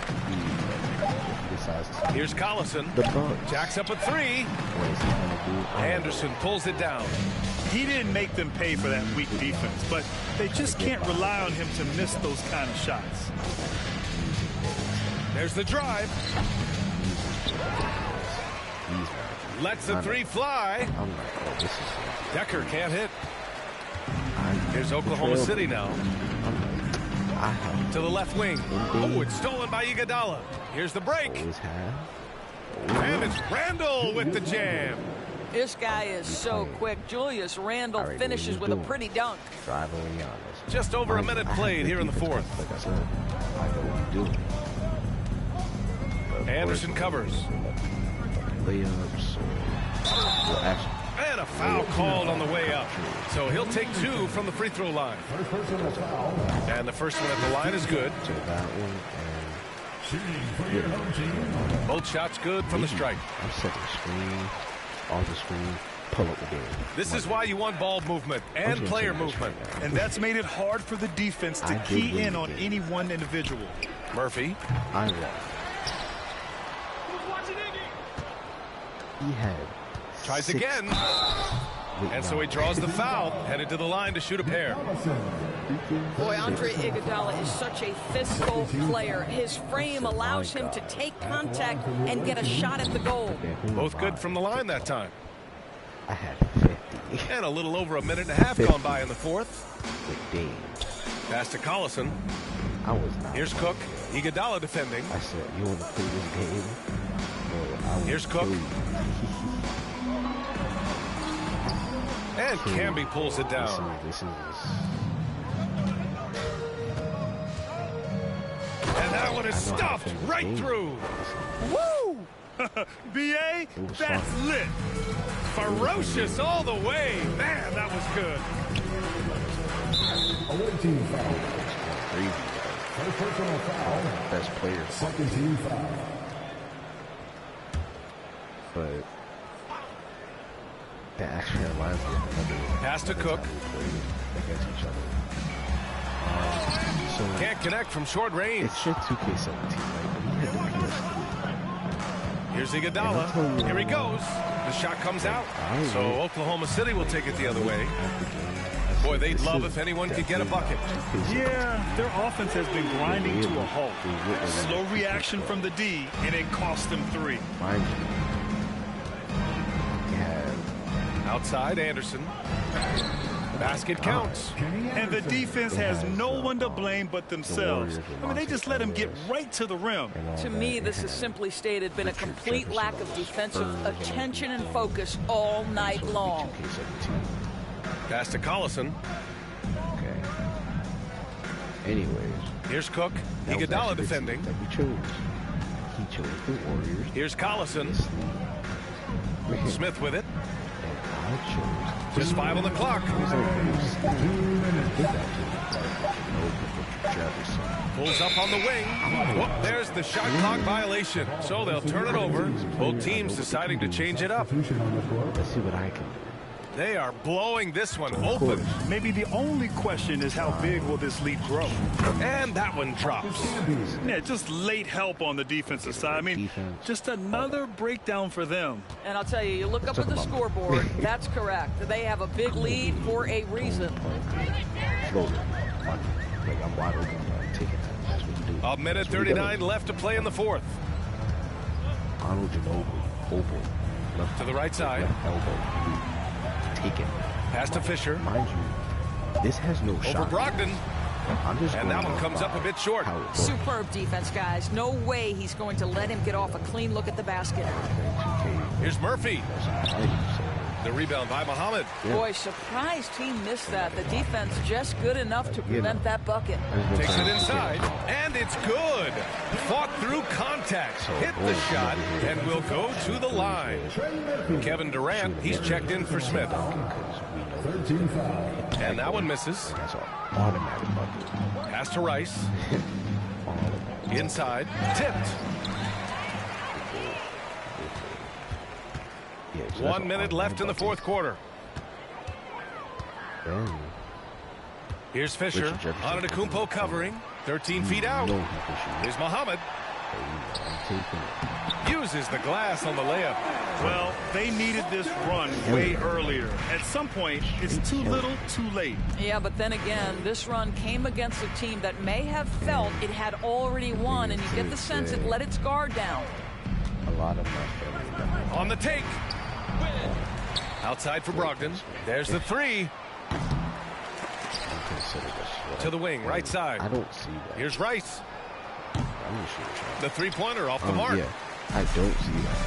Here's Collison. Jacks up a 3. Anderson pulls it down. He didn't make them pay for that weak defense, but they just can't rely on him to miss those kind of shots. There's the drive. Lets the 3 fly. Decker can't hit. Here's Oklahoma City now. To the left wing. Oh, it's stolen by Iguodala. Here's the break. And it's Randle with the jam. This guy is so quick. Julius Randle finishes with a pretty dunk. Just over a minute played here in the 4th. Anderson covers. And a foul called on the way up. So he'll take 2 from the free throw line. And the first one at the line is good. Both shots good from the strike. I'm setting screen, on the screen, pull up the game. This is why you want ball movement and player movement. And that's made it hard for the defense to key in on any one individual. Murphy. I won. He had tries again. And so he draws the foul, headed to the line to shoot a pair. Boy, Andre Iguodala is such a physical player. His frame allows him to take contact and get a shot at the goal. Both good from the line that time. I had 50. And a little over a minute and a half gone by in the 4th. Pass to Collison. Here's Cook. Iguodala defending. I said, you want to play this game? Here's Cook. And Camby pulls it down. And that one is stuffed right through. Woo! B.A., that's lit. Ferocious all the way. Man, that was good. Away team foul. First personal foul. Best player. Second team foul. But that actually reminds me of another. Pass to Cook. Against each other. So can't connect from short range. It's shit 2K17, right? But he had the PS3. Here's Iguodala. Here he goes. The shot comes out. So Oklahoma City will take it the other way. Boy, they'd love if anyone could get a bucket. Yeah, their offense has been grinding to a halt. Slow reaction from the D, and it cost them 3. Outside, Anderson. Basket counts. And the defense has no one to blame but themselves. I mean, they just let him get right to the rim. To me, this has simply stated been a complete lack of defensive attention and focus all night long. Pass to Collison. Okay. Anyways. Here's Cook. Iguodala defending. That we chose. He chose the Warriors. Here's Collison. Smith with it. Just 5 on the clock. Pulls up on the wing. Whoop, there's the shot clock violation. So they'll turn it over. Both teams deciding to change it up. Let's see what I can do. They are blowing this one open. Maybe the only question is how big will this lead grow? And that one drops. Yeah, just late help on the defensive side. I mean, just another breakdown for them. And I'll tell you, you look up at the scoreboard, that's correct. They have a big lead for a reason. I'm wide open. That's what you do. A minute 39 left to play in the 4th. Arnold Ginobili, to the right side. Elbow. Taken. Pass to Fisher. Mind you, this has no shot. Over Brogdon. And that one comes up a bit short. Superb defense, guys. No way he's going to let him get off a clean look at the basket. Here's Murphy. The rebound by Muhammad. Yeah. Boy, surprised he missed that. The defense just good enough to prevent that bucket. Takes it inside, and it's good. Fought through contact, hit the shot, and will go to the line. Kevin Durant, he's checked in for Smith. And that one misses. Pass to Rice. Inside, tipped. 1 minute left in the fourth quarter. Here's Fisher. Antetokounmpo covering. 13 feet out. Here's Muhammad. Uses the glass on the layup. Well, they needed this run way earlier. At some point, it's too little, too late. Yeah, but then again, this run came against a team that may have felt it had already won, and you get the sense it let its guard down. A lot of on the take. Outside for Brogdon. There's the three. To the wing, right side. I don't see that. Here's Rice. The three-pointer off the mark. Yeah, I don't see that.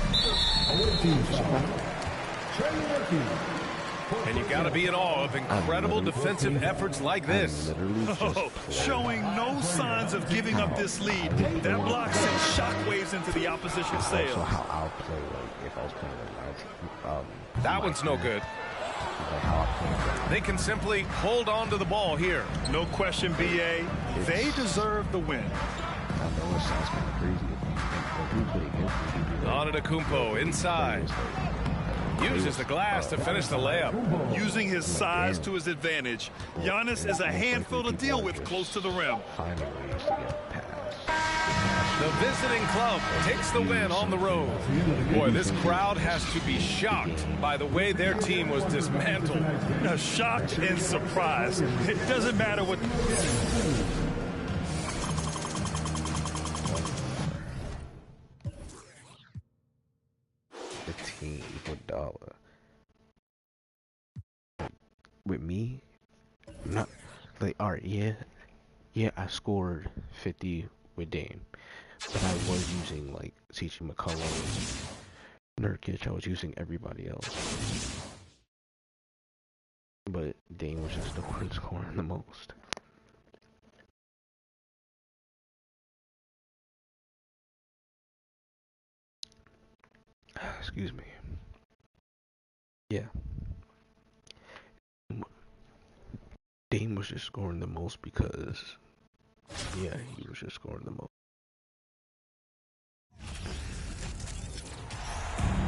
And you got to be in awe of incredible defensive efforts like this. Showing no signs of giving up this lead. That block sent shockwaves into the opposition sails. Also how I'll play, like, if I was playing with my team. That one's no good. They can simply hold on to the ball here. No question, B.A. They deserve the win. I know it sounds kind of crazy. Antetokounmpo inside. Uses the glass to finish the layup. Using his size to his advantage, Giannis is a handful to deal with close to the rim. The visiting club takes the win on the road. Boy, this crowd has to be shocked by the way their team was dismantled. Shocked and surprised. It doesn't matter what... $15. With me, not like, all right, yeah, I scored 50 with Dame, but I was using like CJ McCollum, Nurkic. I was using everybody else, but Dame was just the one scoring the most. Excuse me. Yeah. Dame was just scoring the most because, yeah, he was just scoring the most.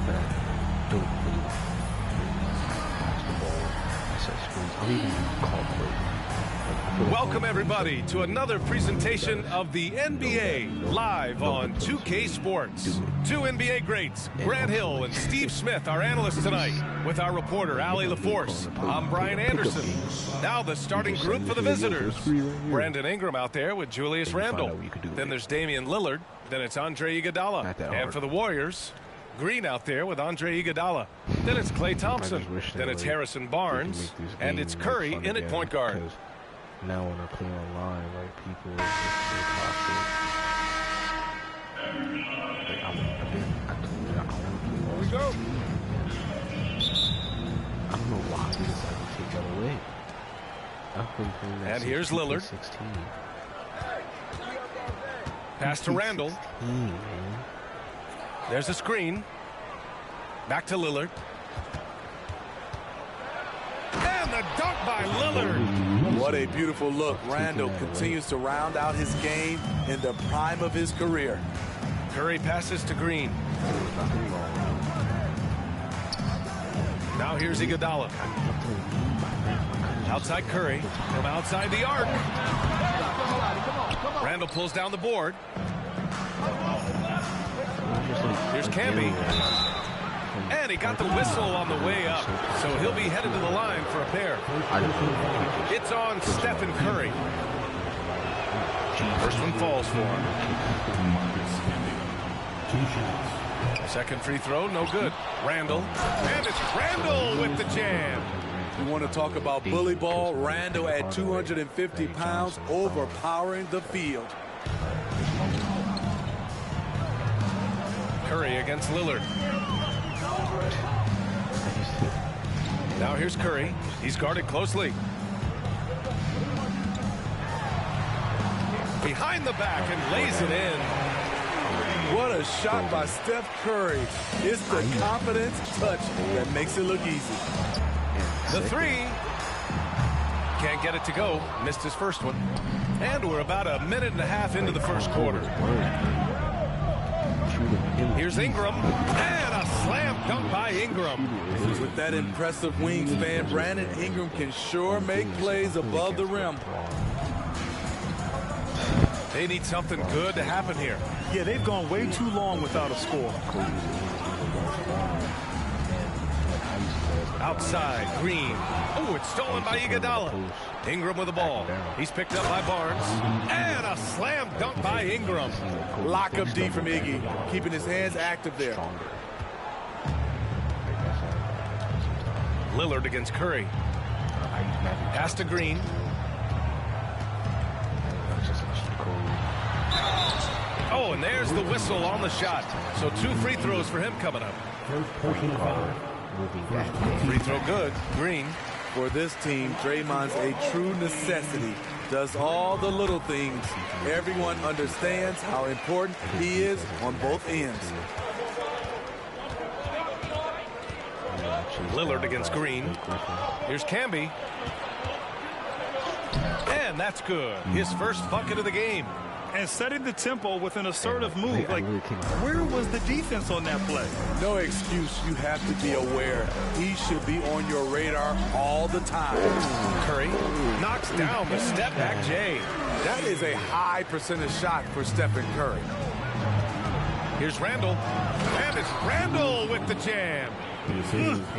But I don't really pass the ball. I set screens. I'll even call plays. Welcome everybody to another presentation of the NBA live on 2K Sports. Two NBA greats, Grant Hill and Steve Smith, our analysts tonight, with our reporter, Allie LaForce. I'm Brian Anderson. Now the starting group for the visitors. Brandon Ingram out there with Julius Randle. Then there's Damian Lillard. Then it's Andre Iguodala. And for the Warriors, Green out there with Andre Iguodala. Then it's Klay Thompson. Then it's Harrison Barnes. And it's Curry in at point guard. Now when I play online, like, people are just so toxic. Like, I told you, I want to play all we go. I don't know why they decided to take that away. I've been playing that. And here's Lillard. 16. Pass to Randle. 16, man. There's a screen. Back to Lillard. And the dunk by Lillard. What a beautiful look. Randle continues to round out his game in the prime of his career. Curry passes to Green. Now here's Iguodala. Outside Curry. From outside the arc. Randle pulls down the board. Here's Camby. And he got the whistle on the way up, so he'll be headed to the line for a pair. It's on Stephen Curry. First one falls for him. Second free throw, no good. Randle. And it's Randle with the jam. You want to talk about bully ball? Randle at 250 pounds, overpowering the field. Curry against Lillard. Now here's Curry. He's guarded closely. Behind the back and lays it in. What a shot by Steph Curry. It's the confidence touch that makes it look easy. The three. Can't get it to go. Missed his first one. And we're about a minute and a half into the first quarter. Here's Ingram. And a slam dunk by Ingram. With that impressive wingspan, Brandon Ingram can sure make plays above the rim. They need something good to happen here. Yeah, they've gone way too long without a score. Outside, Green. Oh, it's stolen by Iguodala. Ingram with the ball. He's picked up by Barnes. And a slam dunk by Ingram. Lock up D from Iggy, keeping his hands active there. Lillard against Curry. Pass to Green. Oh, and there's the whistle on the shot. So 2 free throws for him coming up. Free throw good. Green. For this team, Draymond's a true necessity. Does all the little things. Everyone understands how important he is on both ends. Lillard against Green. Here's Camby. And that's good. His first bucket of the game. And setting the tempo with an assertive move. Like, where was the defense on that play? No excuse. You have to be aware. He should be on your radar all the time. Curry knocks down the step-back J. That is a high percentage shot for Stephen Curry. Here's Randall. And it's Randall with the jam.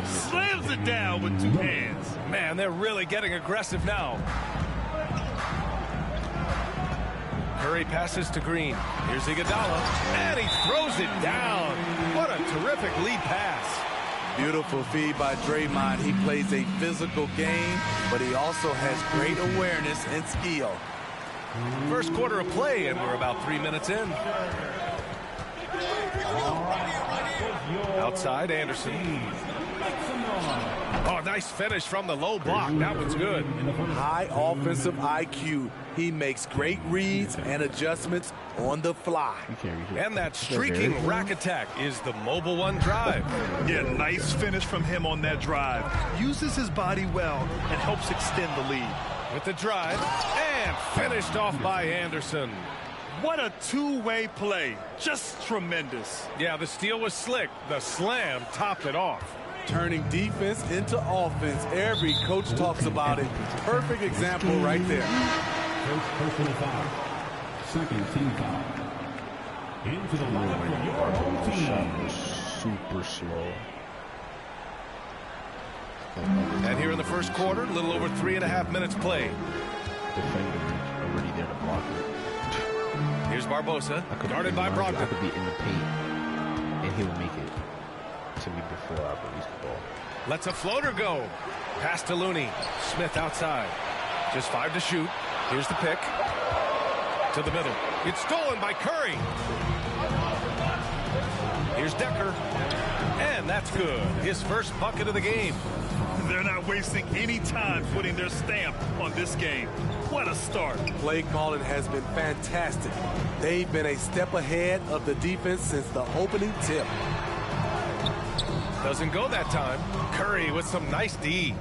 Slams it down with 2 hands. Man, they're really getting aggressive now. Curry passes to Green. Here's Iguodala. And he throws it down. What a terrific lead pass. Beautiful feed by Draymond. He plays a physical game, but he also has great awareness and skill. First quarter of play, and we're about 3 minutes in. Outside, Anderson. Oh, nice finish from the low block. That one's good. High offensive IQ. He makes great reads and adjustments on the fly. And that streaking rack attack is the mobile one drive. Yeah, nice finish from him on that drive. Uses his body well and helps extend the lead. With the drive, and finished off by Anderson. What a two-way play. Just tremendous. Yeah, the steal was slick. The slam topped it off. Turning defense into offense. Every coach talks about it. Perfect example right there. First personal foul. Second team foul. Into the lineup for your home team. Super slow. And here in the first quarter, a little over 3.5 minutes played. Defender already there to block it. Here's Barbosa, guarded by Brogdon. I could be in the paint, and he would make it to me before I release the ball. Lets a floater go. Pass to Looney. Smith outside. Just 5 to shoot. Here's the pick. To the middle. It's stolen by Curry. Here's Decker. And that's good. His first bucket of the game. They're not wasting any time putting their stamp on this game. What a start. Play calling has been fantastic. They've been a step ahead of the defense since the opening tip. Doesn't go that time. Curry with some nice D.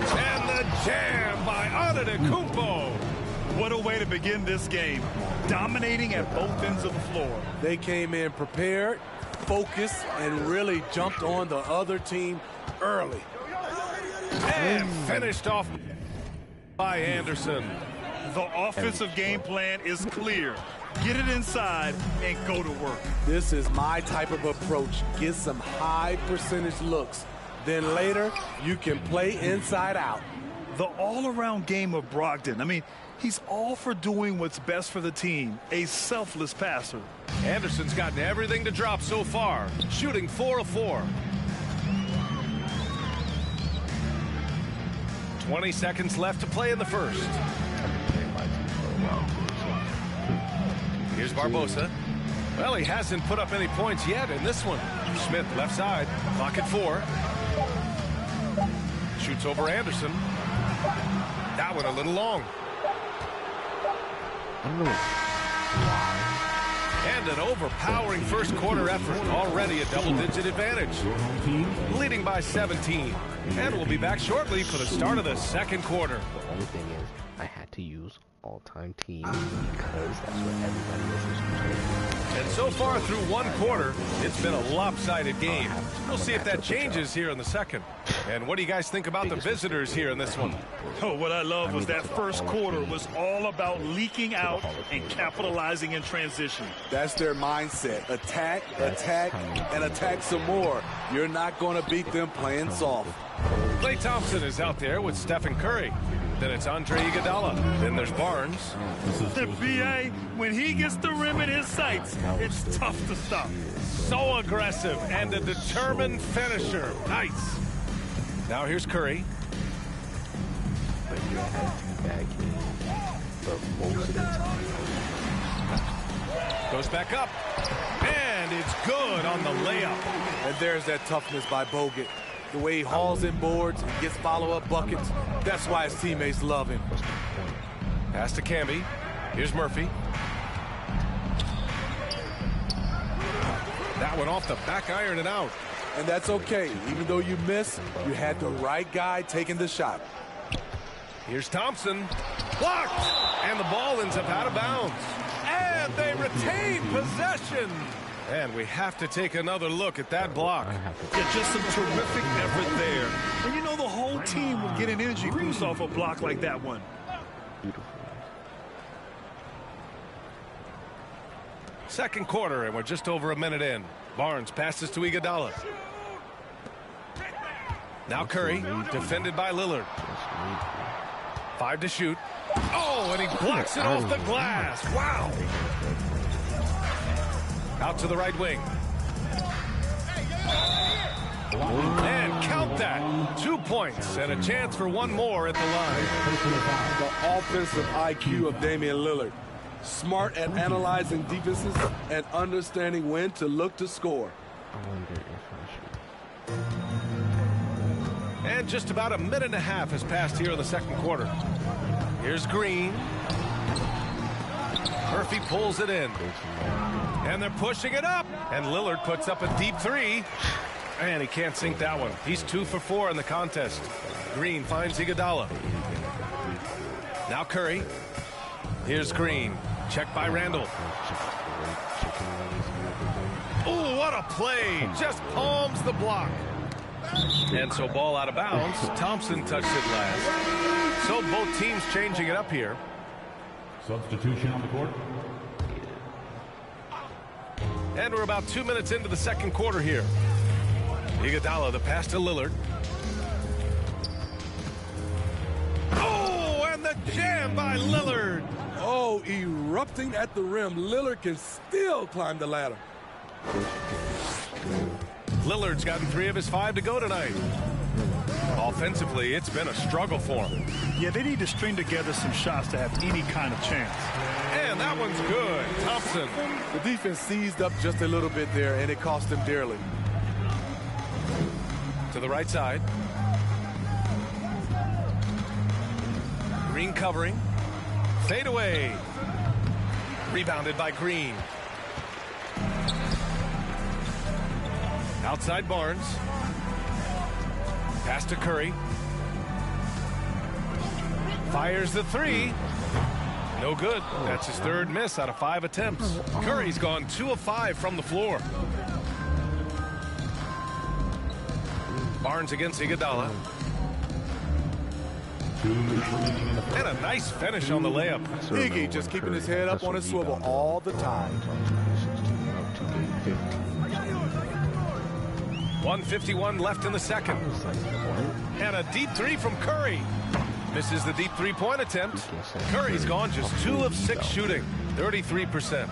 And the jam by Antetokounmpo. What a way to begin this game. Dominating at both ends of the floor. They came in prepared, focused, and really jumped on the other team early. And finished off by Anderson. The offensive game plan is clear. Get it inside and go to work. This is my type of approach. Get some high percentage looks. Then later, you can play inside out. The all-around game of Brogdon. I mean, he's all for doing what's best for the team. A selfless passer. Anderson's gotten everything to drop so far. Shooting 4 of 4. 20 seconds left to play in the first. Here's Barbosa. Well, he hasn't put up any points yet in this one. Smith left side. Clock at 4. Shoots over Anderson. That one a little long. I don't know why. And an overpowering first quarter effort. Already a double-digit advantage. Leading by 17. And we'll be back shortly for the start of the second quarter. The only thing is, I had to use all-time team because that's what everybody else was doing. And so far through one quarter, it's been a lopsided game. We'll see if that changes here in the second. And what do you guys think about the visitors here in this one? Oh, what I love was that first quarter was all about leaking out and capitalizing in transition. That's their mindset. Attack, attack, and attack some more. You're not going to beat them playing soft. Klay Thompson is out there with Stephen Curry. Then it's Andre Iguodala. Then there's Barnes. The BA, when he gets the rim in his sights, it's tough to stop. So aggressive and a determined finisher. Nice. Now here's Curry. But you had two bad games. But most of the time. Goes back up. And it's good on the layup. And there's that toughness by Bogut. The way he hauls in boards and gets follow-up buckets. That's why his teammates love him. Pass to Camby. Here's Murphy. That one off the back iron and out. And that's okay. Even though you miss, you had the right guy taking the shot. Here's Thompson. Blocked! And the ball ends up out of bounds. And they retain possession. And we have to take another look at that block. Yeah, just some terrific effort there. And you know the whole team will get an energy boost off a block like that one. Beautiful. Second quarter, and we're just over a minute in. Barnes passes to Iguodala. Now Curry, defended by Lillard. 5 to shoot. Oh, and he blocks it off the glass. Wow. Out to the right wing. And count that. 2 points and a chance for one more at the line. The offensive IQ of Damian Lillard. Smart at analyzing defenses and understanding when to look to score. I wonder if I should. And just about a minute and a half has passed here in the second quarter. Here's Green. Murphy pulls it in. And they're pushing it up. And Lillard puts up a deep three. And he can't sink that one. He's 2 for 4 in the contest. Green finds Iguodala. Now Curry. Here's Green. Check by Randall. Oh, what a play. Just palms the block. And so ball out of bounds. Thompson touched it last. So both teams changing it up here. Substitution on the court. And we're about 2 minutes into the second quarter here. Iguodala, the pass to Lillard. Oh, and the jam by Lillard. Oh, erupting at the rim. Lillard can still climb the ladder. Lillard's gotten 3 of his 5 to go tonight. Offensively, it's been a struggle for him. Yeah, they need to string together some shots to have any kind of chance. And that one's good. Thompson. The defense seized up just a little bit there, and it cost them dearly. To the right side. Green covering. Fade away. Rebounded by Green. Outside Barnes. Pass to Curry. Fires the 3. No good. That's his 3rd miss out of 5 attempts. Curry's gone 2 of 5 from the floor. Barnes against Iguodala. And a nice finish on the layup. Iggy just keeping his head up on his swivel all the time. 1:51 left in the second. And a deep 3 from Curry. Misses the deep 3-point attempt. Curry's gone just 2 of 6 shooting, 33%.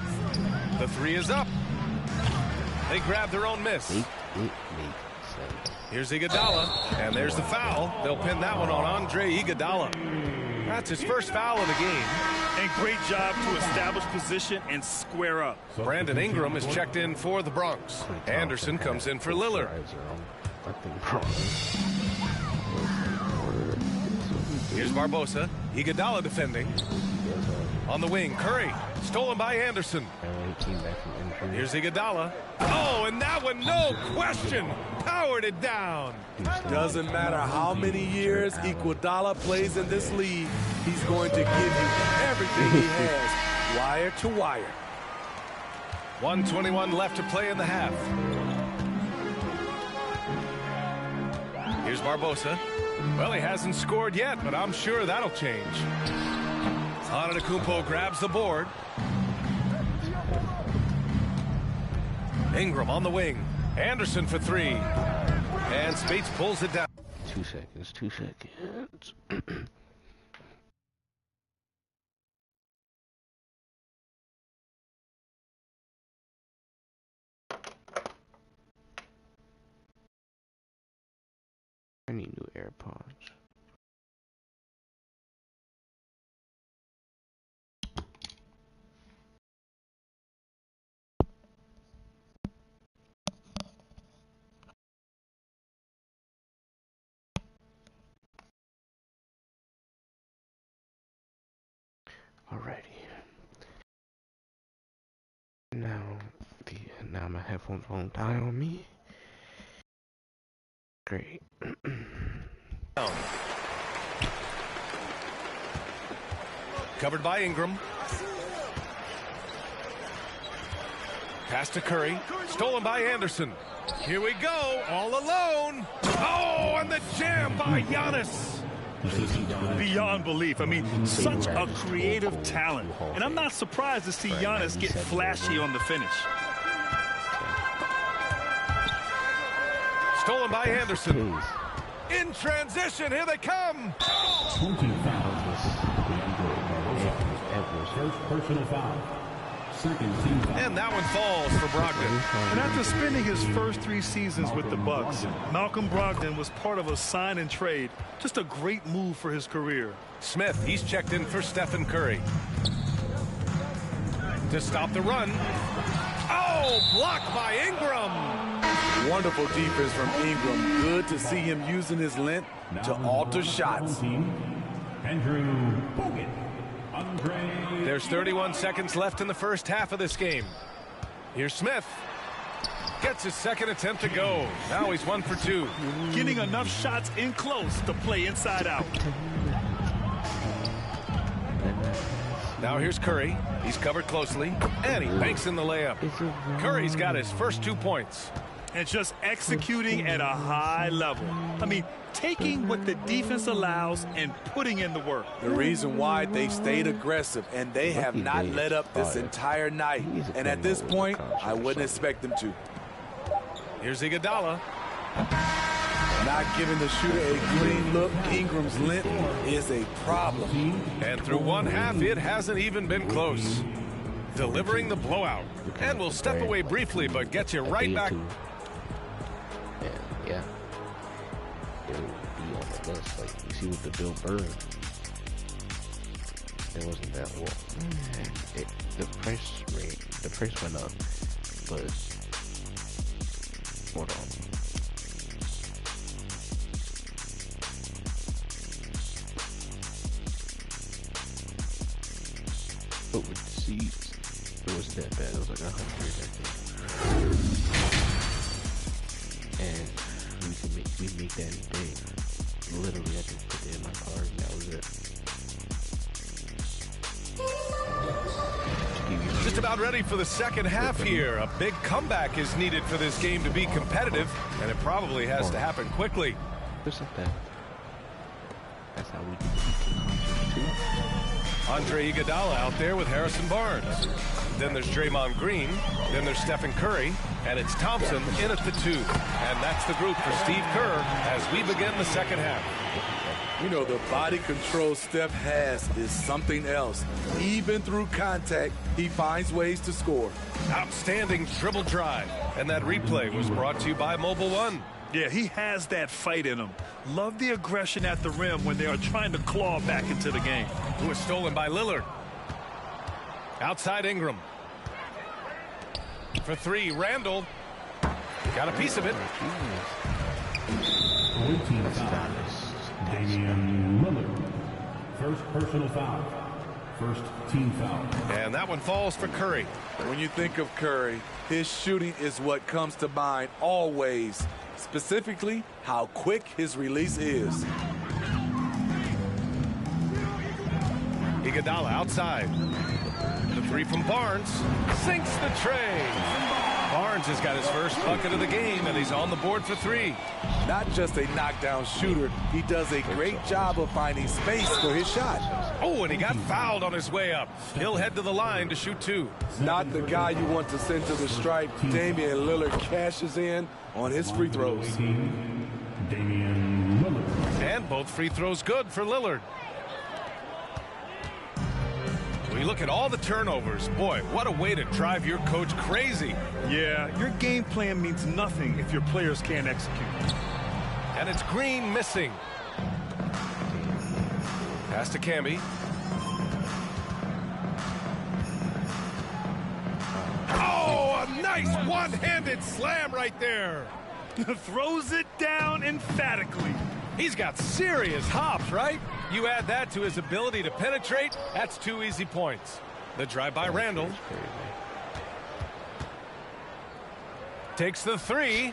The 3 is up. They grab their own miss. Here's Iguodala, and there's the foul. They'll pin that one on Andre Iguodala. That's his first foul of the game. And great job to establish position and square up. Brandon Ingram is checked in for the Bronx. Anderson comes in for Lillard. Here's Barbosa. Iguodala defending. On the wing, Curry. Stolen by Anderson. Here's Iguodala. Oh, and that one, no question, powered it down. Doesn't matter how many years Iguodala plays in this league, he's going to give you everything he has, wire to wire. 1:21 left to play in the half. Here's Barbosa. Well, he hasn't scored yet, but I'm sure that'll change. Antetokounmpo grabs the board. Ingram on the wing. Anderson for three. And Spates pulls it down. 2 seconds, 2 seconds. I need new AirPods. Alrighty. Now my headphones won't die on me. Great. Covered by Ingram. Pass to Curry. Stolen by Anderson. Here we go, all alone. Oh, and the jam by Giannis. Beyond belief. I mean, such a creative talent. And I'm not surprised to see Giannis get flashy on the finish. Stolen by Anderson. In transition, here they come. 20 fouls. First personal foul. Second team foul. And that one falls for Brogdon. And after spending his first 3 seasons with the Bucks, Malcolm Brogdon was part of a sign and trade. Just a great move for his career. Smith, he's checked in for Stephen Curry. To stop the run. Oh, blocked by Ingram. Wonderful defense from Ingram. Good to see him using his length to alter shots. Andrew Bogut. There's 31 seconds left in the first half of this game. Here's Smith. Gets his second attempt to go. Now he's 1 for 2. Getting enough shots in close to play inside out. Now here's Curry. He's covered closely. And he banks in the layup. Curry's got his first 2 points. And just executing at a high level. I mean, taking what the defense allows and putting in the work. The reason why they stayed aggressive, and they have not let up this entire night. And at this point, I wouldn't expect them to. Here's Iguodala. Not giving the shooter a clean look. Ingram's length is a problem. And through one half, it hasn't even been close. Delivering the blowout. And we'll step away briefly, but get you right back. Yeah. It would be on the list. Like, you see with the Bill Burr, it wasn't that well. The price went up, but hold on. But with the seats, it wasn't that bad. It was like 100, I think. And we make that in a day. Literally, I just put it in my car, and that was it. Just about ready for the second half here. A big comeback is needed for this game to be competitive, and it probably has to happen quickly. Just like that. That's how we do it too. Andre Iguodala out there with Harrison Barnes. Then there's Draymond Green. Then there's Stephen Curry. And it's Thompson in at the 2. And that's the group for Steve Kerr as we begin the second half. You know, the body control Steph has is something else. Even through contact, he finds ways to score. Outstanding dribble drive. And that replay was brought to you by Mobile One. Yeah, he has that fight in him. Love the aggression at the rim when they are trying to claw back into the game. Who was stolen by Lillard. Outside Ingram. For 3, Randall. Got a piece of it. Damian Lillard. First personal foul. First team foul. And that one falls for Curry. When you think of Curry, his shooting is what comes to mind always. Specifically, how quick his release is. Iguodala outside. The three from Barnes. Sinks the tray. Barnes has got his first bucket of the game, and he's on the board for three. Not just a knockdown shooter, he does a great job of finding space for his shot. Oh, and he got fouled on his way up. He'll head to the line to shoot two. Not the guy you want to send to the stripe. Damian Lillard cashes in on his free throws. Damian Lillard. And both free throws good for Lillard. We look at all the turnovers. Boy, what a way to drive your coach crazy. Yeah, your game plan means nothing if your players can't execute. And it's Green missing. Pass to Camby. Oh, a nice one-handed slam right there. Throws it down emphatically. He's got serious hops, right? You add that to his ability to penetrate, that's 2 easy points. The drive by Randall. Takes the three,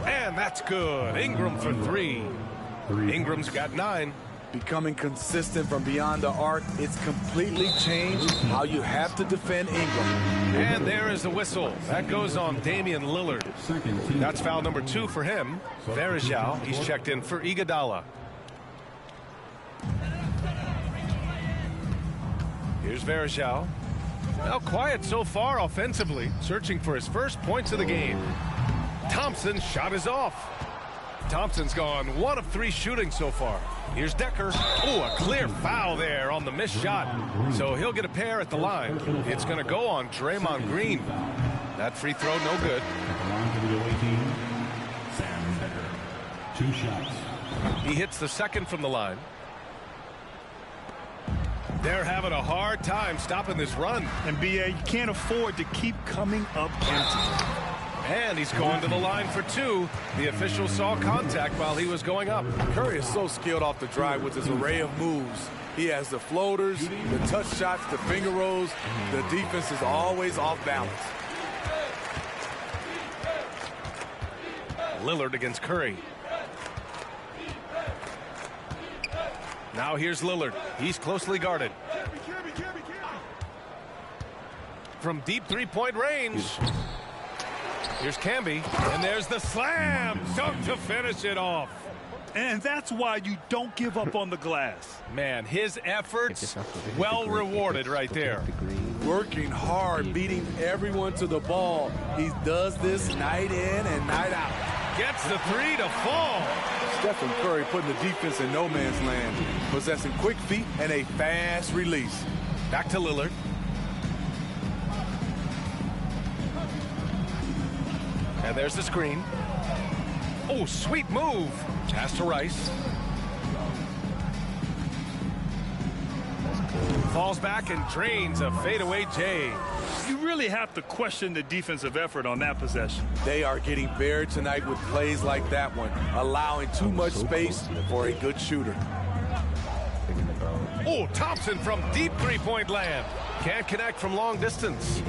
and that's good. Ingram for three. Ingram's got 9. Becoming consistent from beyond the arc, it's completely changed how you have to defend Ingram. And there is the whistle. That goes on Damian Lillard. That's foul number 2 for him. Verjao, he's checked in for Iguodala. Here's Verjao. Now quiet so far offensively, searching for his first points of the game. Thompson's shot is off. Thompson's gone 1 of 3 shooting so far. Here's Decker. Oh, a clear foul there on the missed shot. So he'll get a pair at the line. It's going to go on Draymond Green. That free throw, no good. At the line for the away team, Sam Decker. 2 shots. He hits the second from the line. They're having a hard time stopping this run. And BA, you can't afford to keep coming up empty. And he's going to the line for 2. The official saw contact while he was going up. Curry is so skilled off the drive with his array of moves. He has the floaters, the touch shots, the finger rolls. The defense is always off balance. Lillard against Curry. Now here's Lillard. He's closely guarded. From deep three-point range. Here's Camby, and there's the slam dunk to finish it off. And that's why you don't give up on the glass. Man, his efforts well rewarded right there. Working hard, beating everyone to the ball. He does this night in and night out. Gets the 3 to fall. Stephen Curry putting the defense in no man's land, possessing quick feet and a fast release. Back to Lillard. And there's the screen. Oh, sweet move. Pass to Rice. Falls back and drains a fadeaway J. You really have to question the defensive effort on that possession. They are getting buried tonight with plays like that one, allowing too much space for a good shooter. Oh, Thompson from deep three-point land. Can't connect from long distance.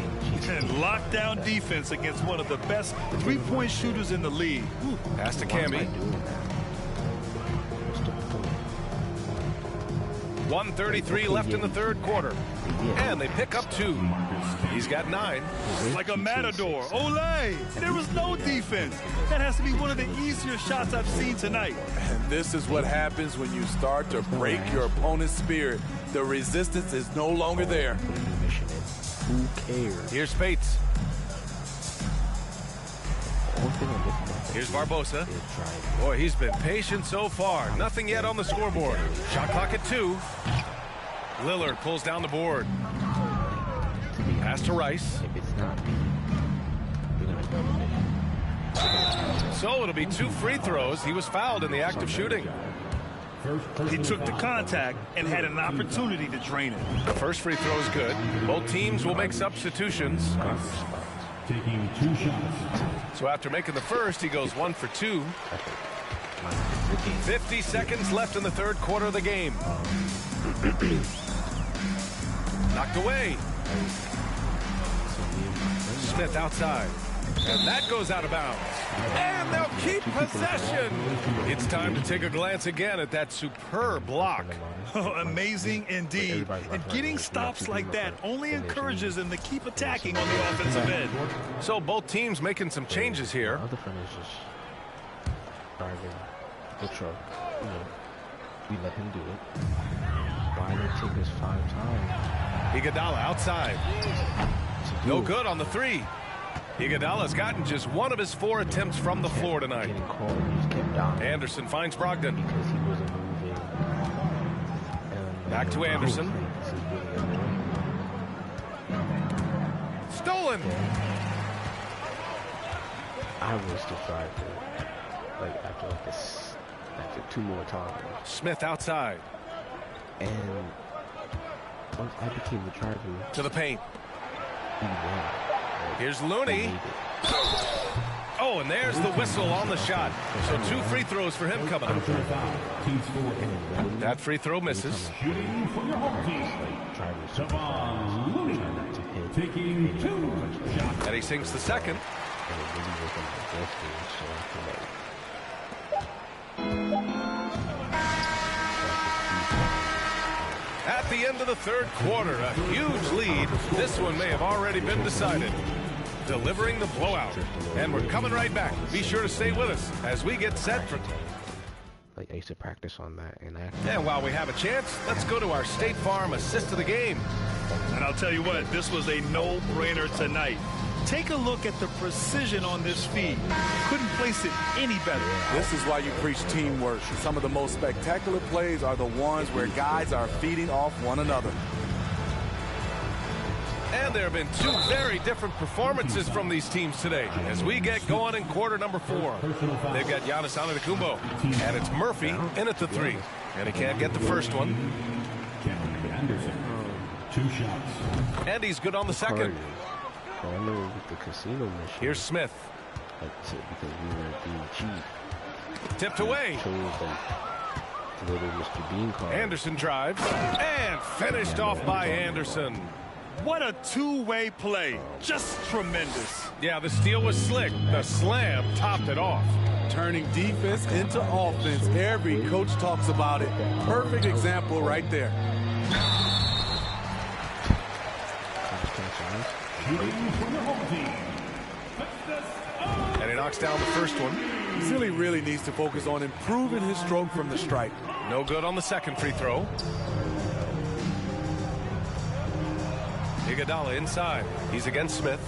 And lockdown defense against one of the best three-point shooters in the league. Pass to Camby. 1:33 left in the third quarter. And they pick up 2. He's got 9. Like a matador. Olay! There was no defense. That has to be one of the easier shots I've seen tonight. And this is what happens when you start to break your opponent's spirit. The resistance is no longer there. Who cares? Here's Spates. Here's Barbosa. Boy, he's been patient so far. Nothing yet on the scoreboard. Shot clock at 2. Lillard pulls down the board. Pass to Rice. If it's not me, we're gonna go to mission. So it'll be 2 free throws. He was fouled in the act of shooting. He took the contact and had an opportunity to drain it. The first free throw is good. Both teams will make substitutions. Taking 2 shots. So after making the first, he goes 1 for 2. 50 seconds left in the third quarter of the game. Knocked away. Smith outside. And that goes out of bounds. And they'll keep possession. It's time to take a glance again at that superb block. Oh, amazing indeed. And getting stops like that only encourages them to keep attacking on the offensive end. So both teams making some changes here. The other friend is just driving the truck. You know, we let him do it. Why not take his 5 times? Iguodala outside. No good on the 3. Iguodala's gotten just 1 of his 4 attempts from the floor tonight. Anderson finds Brogdon. Because he wasn't moving. Back to Anderson. Stolen. I was the driver. Like after like this, after 2 more times. Smith outside. And once I became the driver, to the paint. He won. Here's Looney. Oh, and there's the whistle on the shot. So 2 free throws for him coming up. That free throw misses. Shooting for your home team. Devon Looney taking 2 shots. And he sinks the second. At the end of the third quarter, a huge lead. This one may have already been decided. Delivering the blowout. And we're coming right back. Be sure to stay with us as we get set for... Like I used to practice on that, and while we have a chance, let's go to our State Farm assist of the game. And I'll tell you what, this was a no-brainer tonight. Take a look at the precision on this feed. Couldn't place it any better. This is why you preach teamwork. Some of the most spectacular plays are the ones where guys are feeding off one another. And there have been 2 very different performances from these teams today as we get going in quarter number 4. They've got Giannis Antetokounmpo, and it's Murphy in at the 3. And he can't get the first one. Anderson, 2 shots. And he's good on the second. I know with the casino mission. Here's Smith. Because we were being cheap. Tipped away. The little Mr. Bean card. Anderson drives and finished off by Anderson. What a 2-way play. Just tremendous. Yeah, the steal was slick. The slam topped it off. Turning defense into offense. Every coach talks about it. Perfect example right there. And he knocks down the first one. Zilli really needs to focus on improving his stroke from the stripe. No good on the second free throw. Iguodala inside. He's against Smith.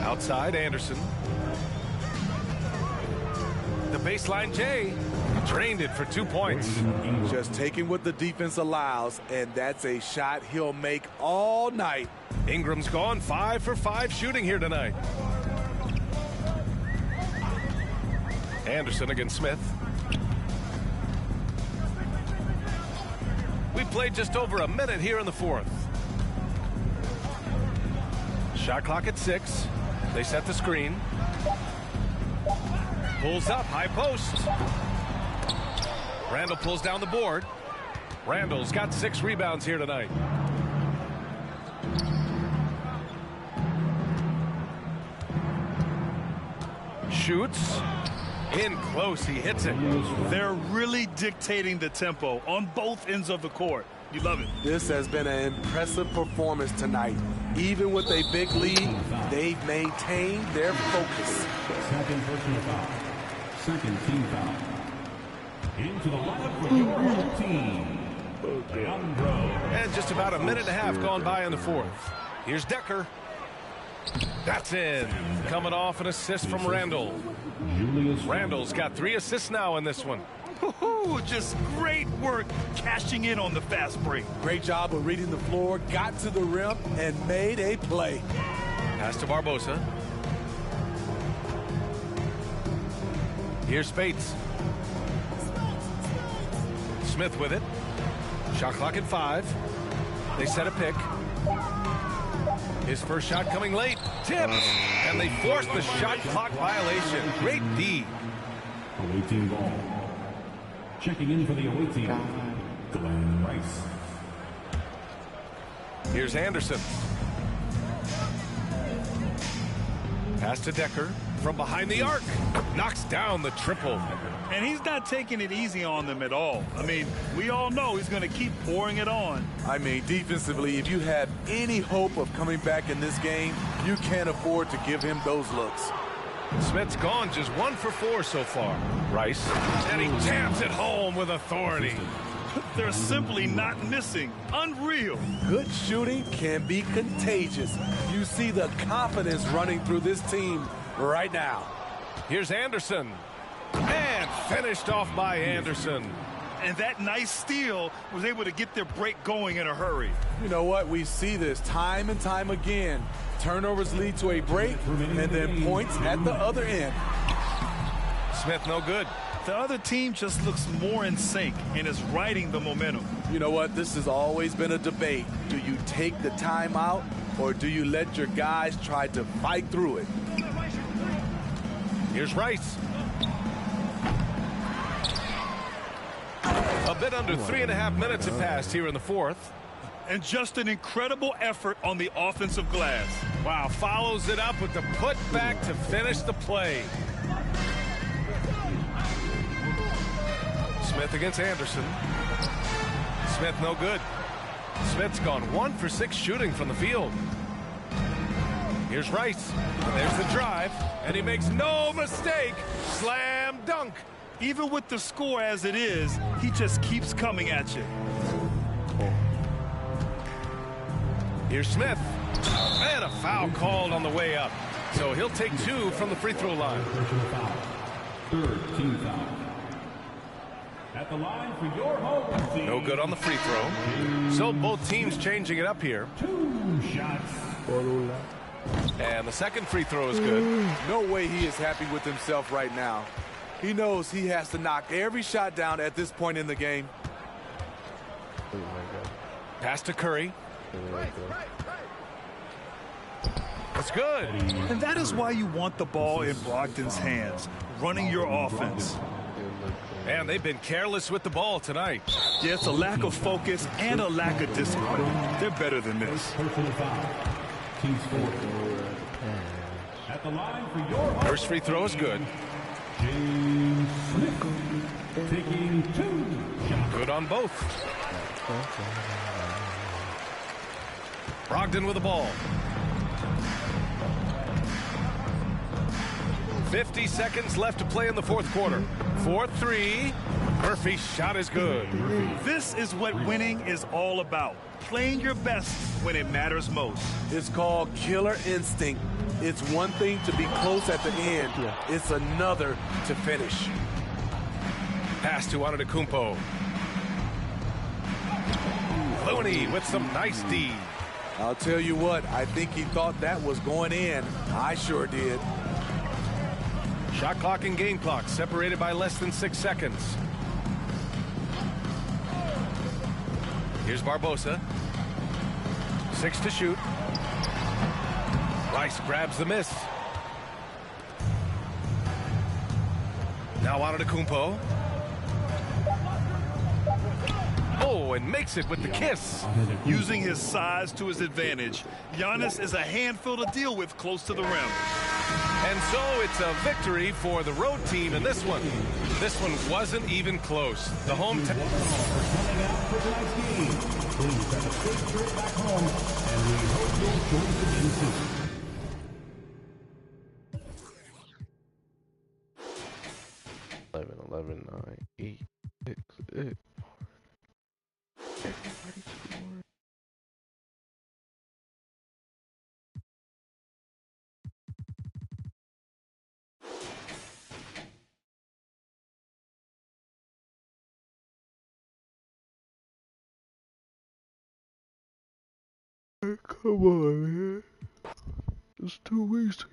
Outside, Anderson. The baseline J. Drained it for 2 points. Just taking what the defense allows, and that's a shot he'll make all night. Ingram's gone 5 for 5 shooting here tonight. Anderson against Smith. We played just over a minute here in the 4th. Shot clock at 6. They set the screen. Pulls up, high post. Randall pulls down the board. Randall's got 6 rebounds here tonight. Shoots. In close, he hits it. They're really dictating the tempo on both ends of the court. You love it. This has been an impressive performance tonight. Even with a big lead, they've maintained their focus. Second personal foul. Second team foul. Into the lineup for your home team. And just about a minute and a half gone by in the 4th. Here's Decker. That's in. Coming off an assist from Randall. Randall's got 3 assists now in this one. Just great work cashing in on the fast break. Great job of reading the floor, got to the rim, and made a play. Pass to Barbosa. Here's Spates. Smith with it. Shot clock at 5. They set a pick. His first shot coming late. Tipped. And they forced the shot clock violation. Great D. Checking in for the away team, Glenn Rice. Here's Anderson. Pass to Decker from behind the arc. Knocks down the triple. And he's not taking it easy on them at all. I mean, we all know he's going to keep pouring it on. I mean, defensively, if you have any hope of coming back in this game, you can't afford to give him those looks. Smith's gone just 1 for 4 so far. Rice, and he taps it home with authority. They're simply not missing. Unreal. Good shooting can be contagious. You see the confidence running through this team right now. Here's Anderson. And finished off by Anderson. And that nice steal was able to get their break going in a hurry. You know what? We see this time and time again. Turnovers lead to a break and then points at the other end. Smith no good. The other team just looks more in sync and is riding the momentum. You know what? This has always been a debate. Do you take the timeout or do you let your guys try to fight through it? Here's Rice. A bit under 3.5 minutes have passed here in the fourth. And just an incredible effort on the offensive glass. Wow, follows it up with the putback to finish the play. Smith against Anderson. Smith no good. Smith's gone 1 for 6 shooting from the field. Here's Rice. There's the drive, and he makes no mistake. Slam dunk. Even with the score as it is, he just keeps coming at you. Here's Smith. And a foul called on the way up. So he'll take 2 from the free throw line. Personal foul. Third team foul. At the line for your home team. No good on the free throw. So both teams changing it up here. 2 shots. And the second free throw is good. No way he is happy with himself right now. He knows he has to knock every shot down at this point in the game. Pass to Curry. That's good. And that is why you want the ball in Brogdon's hands, running your offense. And they've been careless with the ball tonight. Yeah, it's a lack of focus and a lack of discipline. They're better than this. Personal foul. Team score. At the line for your home First free throw is good. James Smith taking 2 shots. Good on both. Brogdon with the ball. 50 seconds left to play in the fourth quarter. 4-3. Murphy's shot is good. This is what winning is all about. Playing your best when it matters most. It's called killer instinct. It's one thing to be close at the end. It's another to finish. Pass to Antetokounmpo. Looney with some nice D. I'll tell you what, I think he thought that was going in. I sure did. Shot clock and game clock separated by less than 6 seconds. Here's Barbosa. 6 to shoot. Rice grabs the miss. Now Antetokounmpo. Oh, and makes it with the kiss. Using his size to his advantage, Giannis is a handful to deal with close to the rim. And so it's a victory for the road team in this one. This one wasn't even close. The home team. Coming out for tonight's game. Please have a safe trip back home, and we hope you'll join us again soon. Eleven, 11, 9, 8, 6, 8. Everybody scored. Come on, man. It's too easy.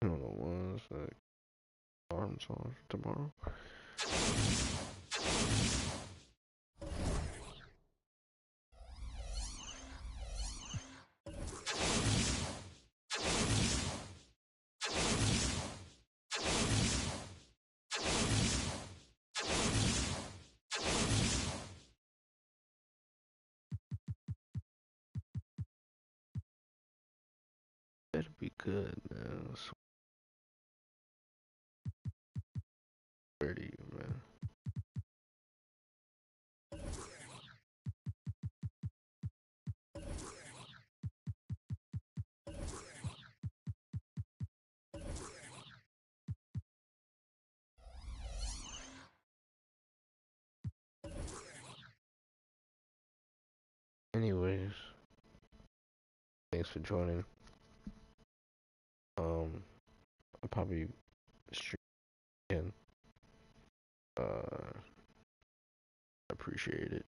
I don't know what's like arms on tomorrow. good, man. I swear to you, man. Anyways, thanks for joining. I'll probably stream again. I appreciate it.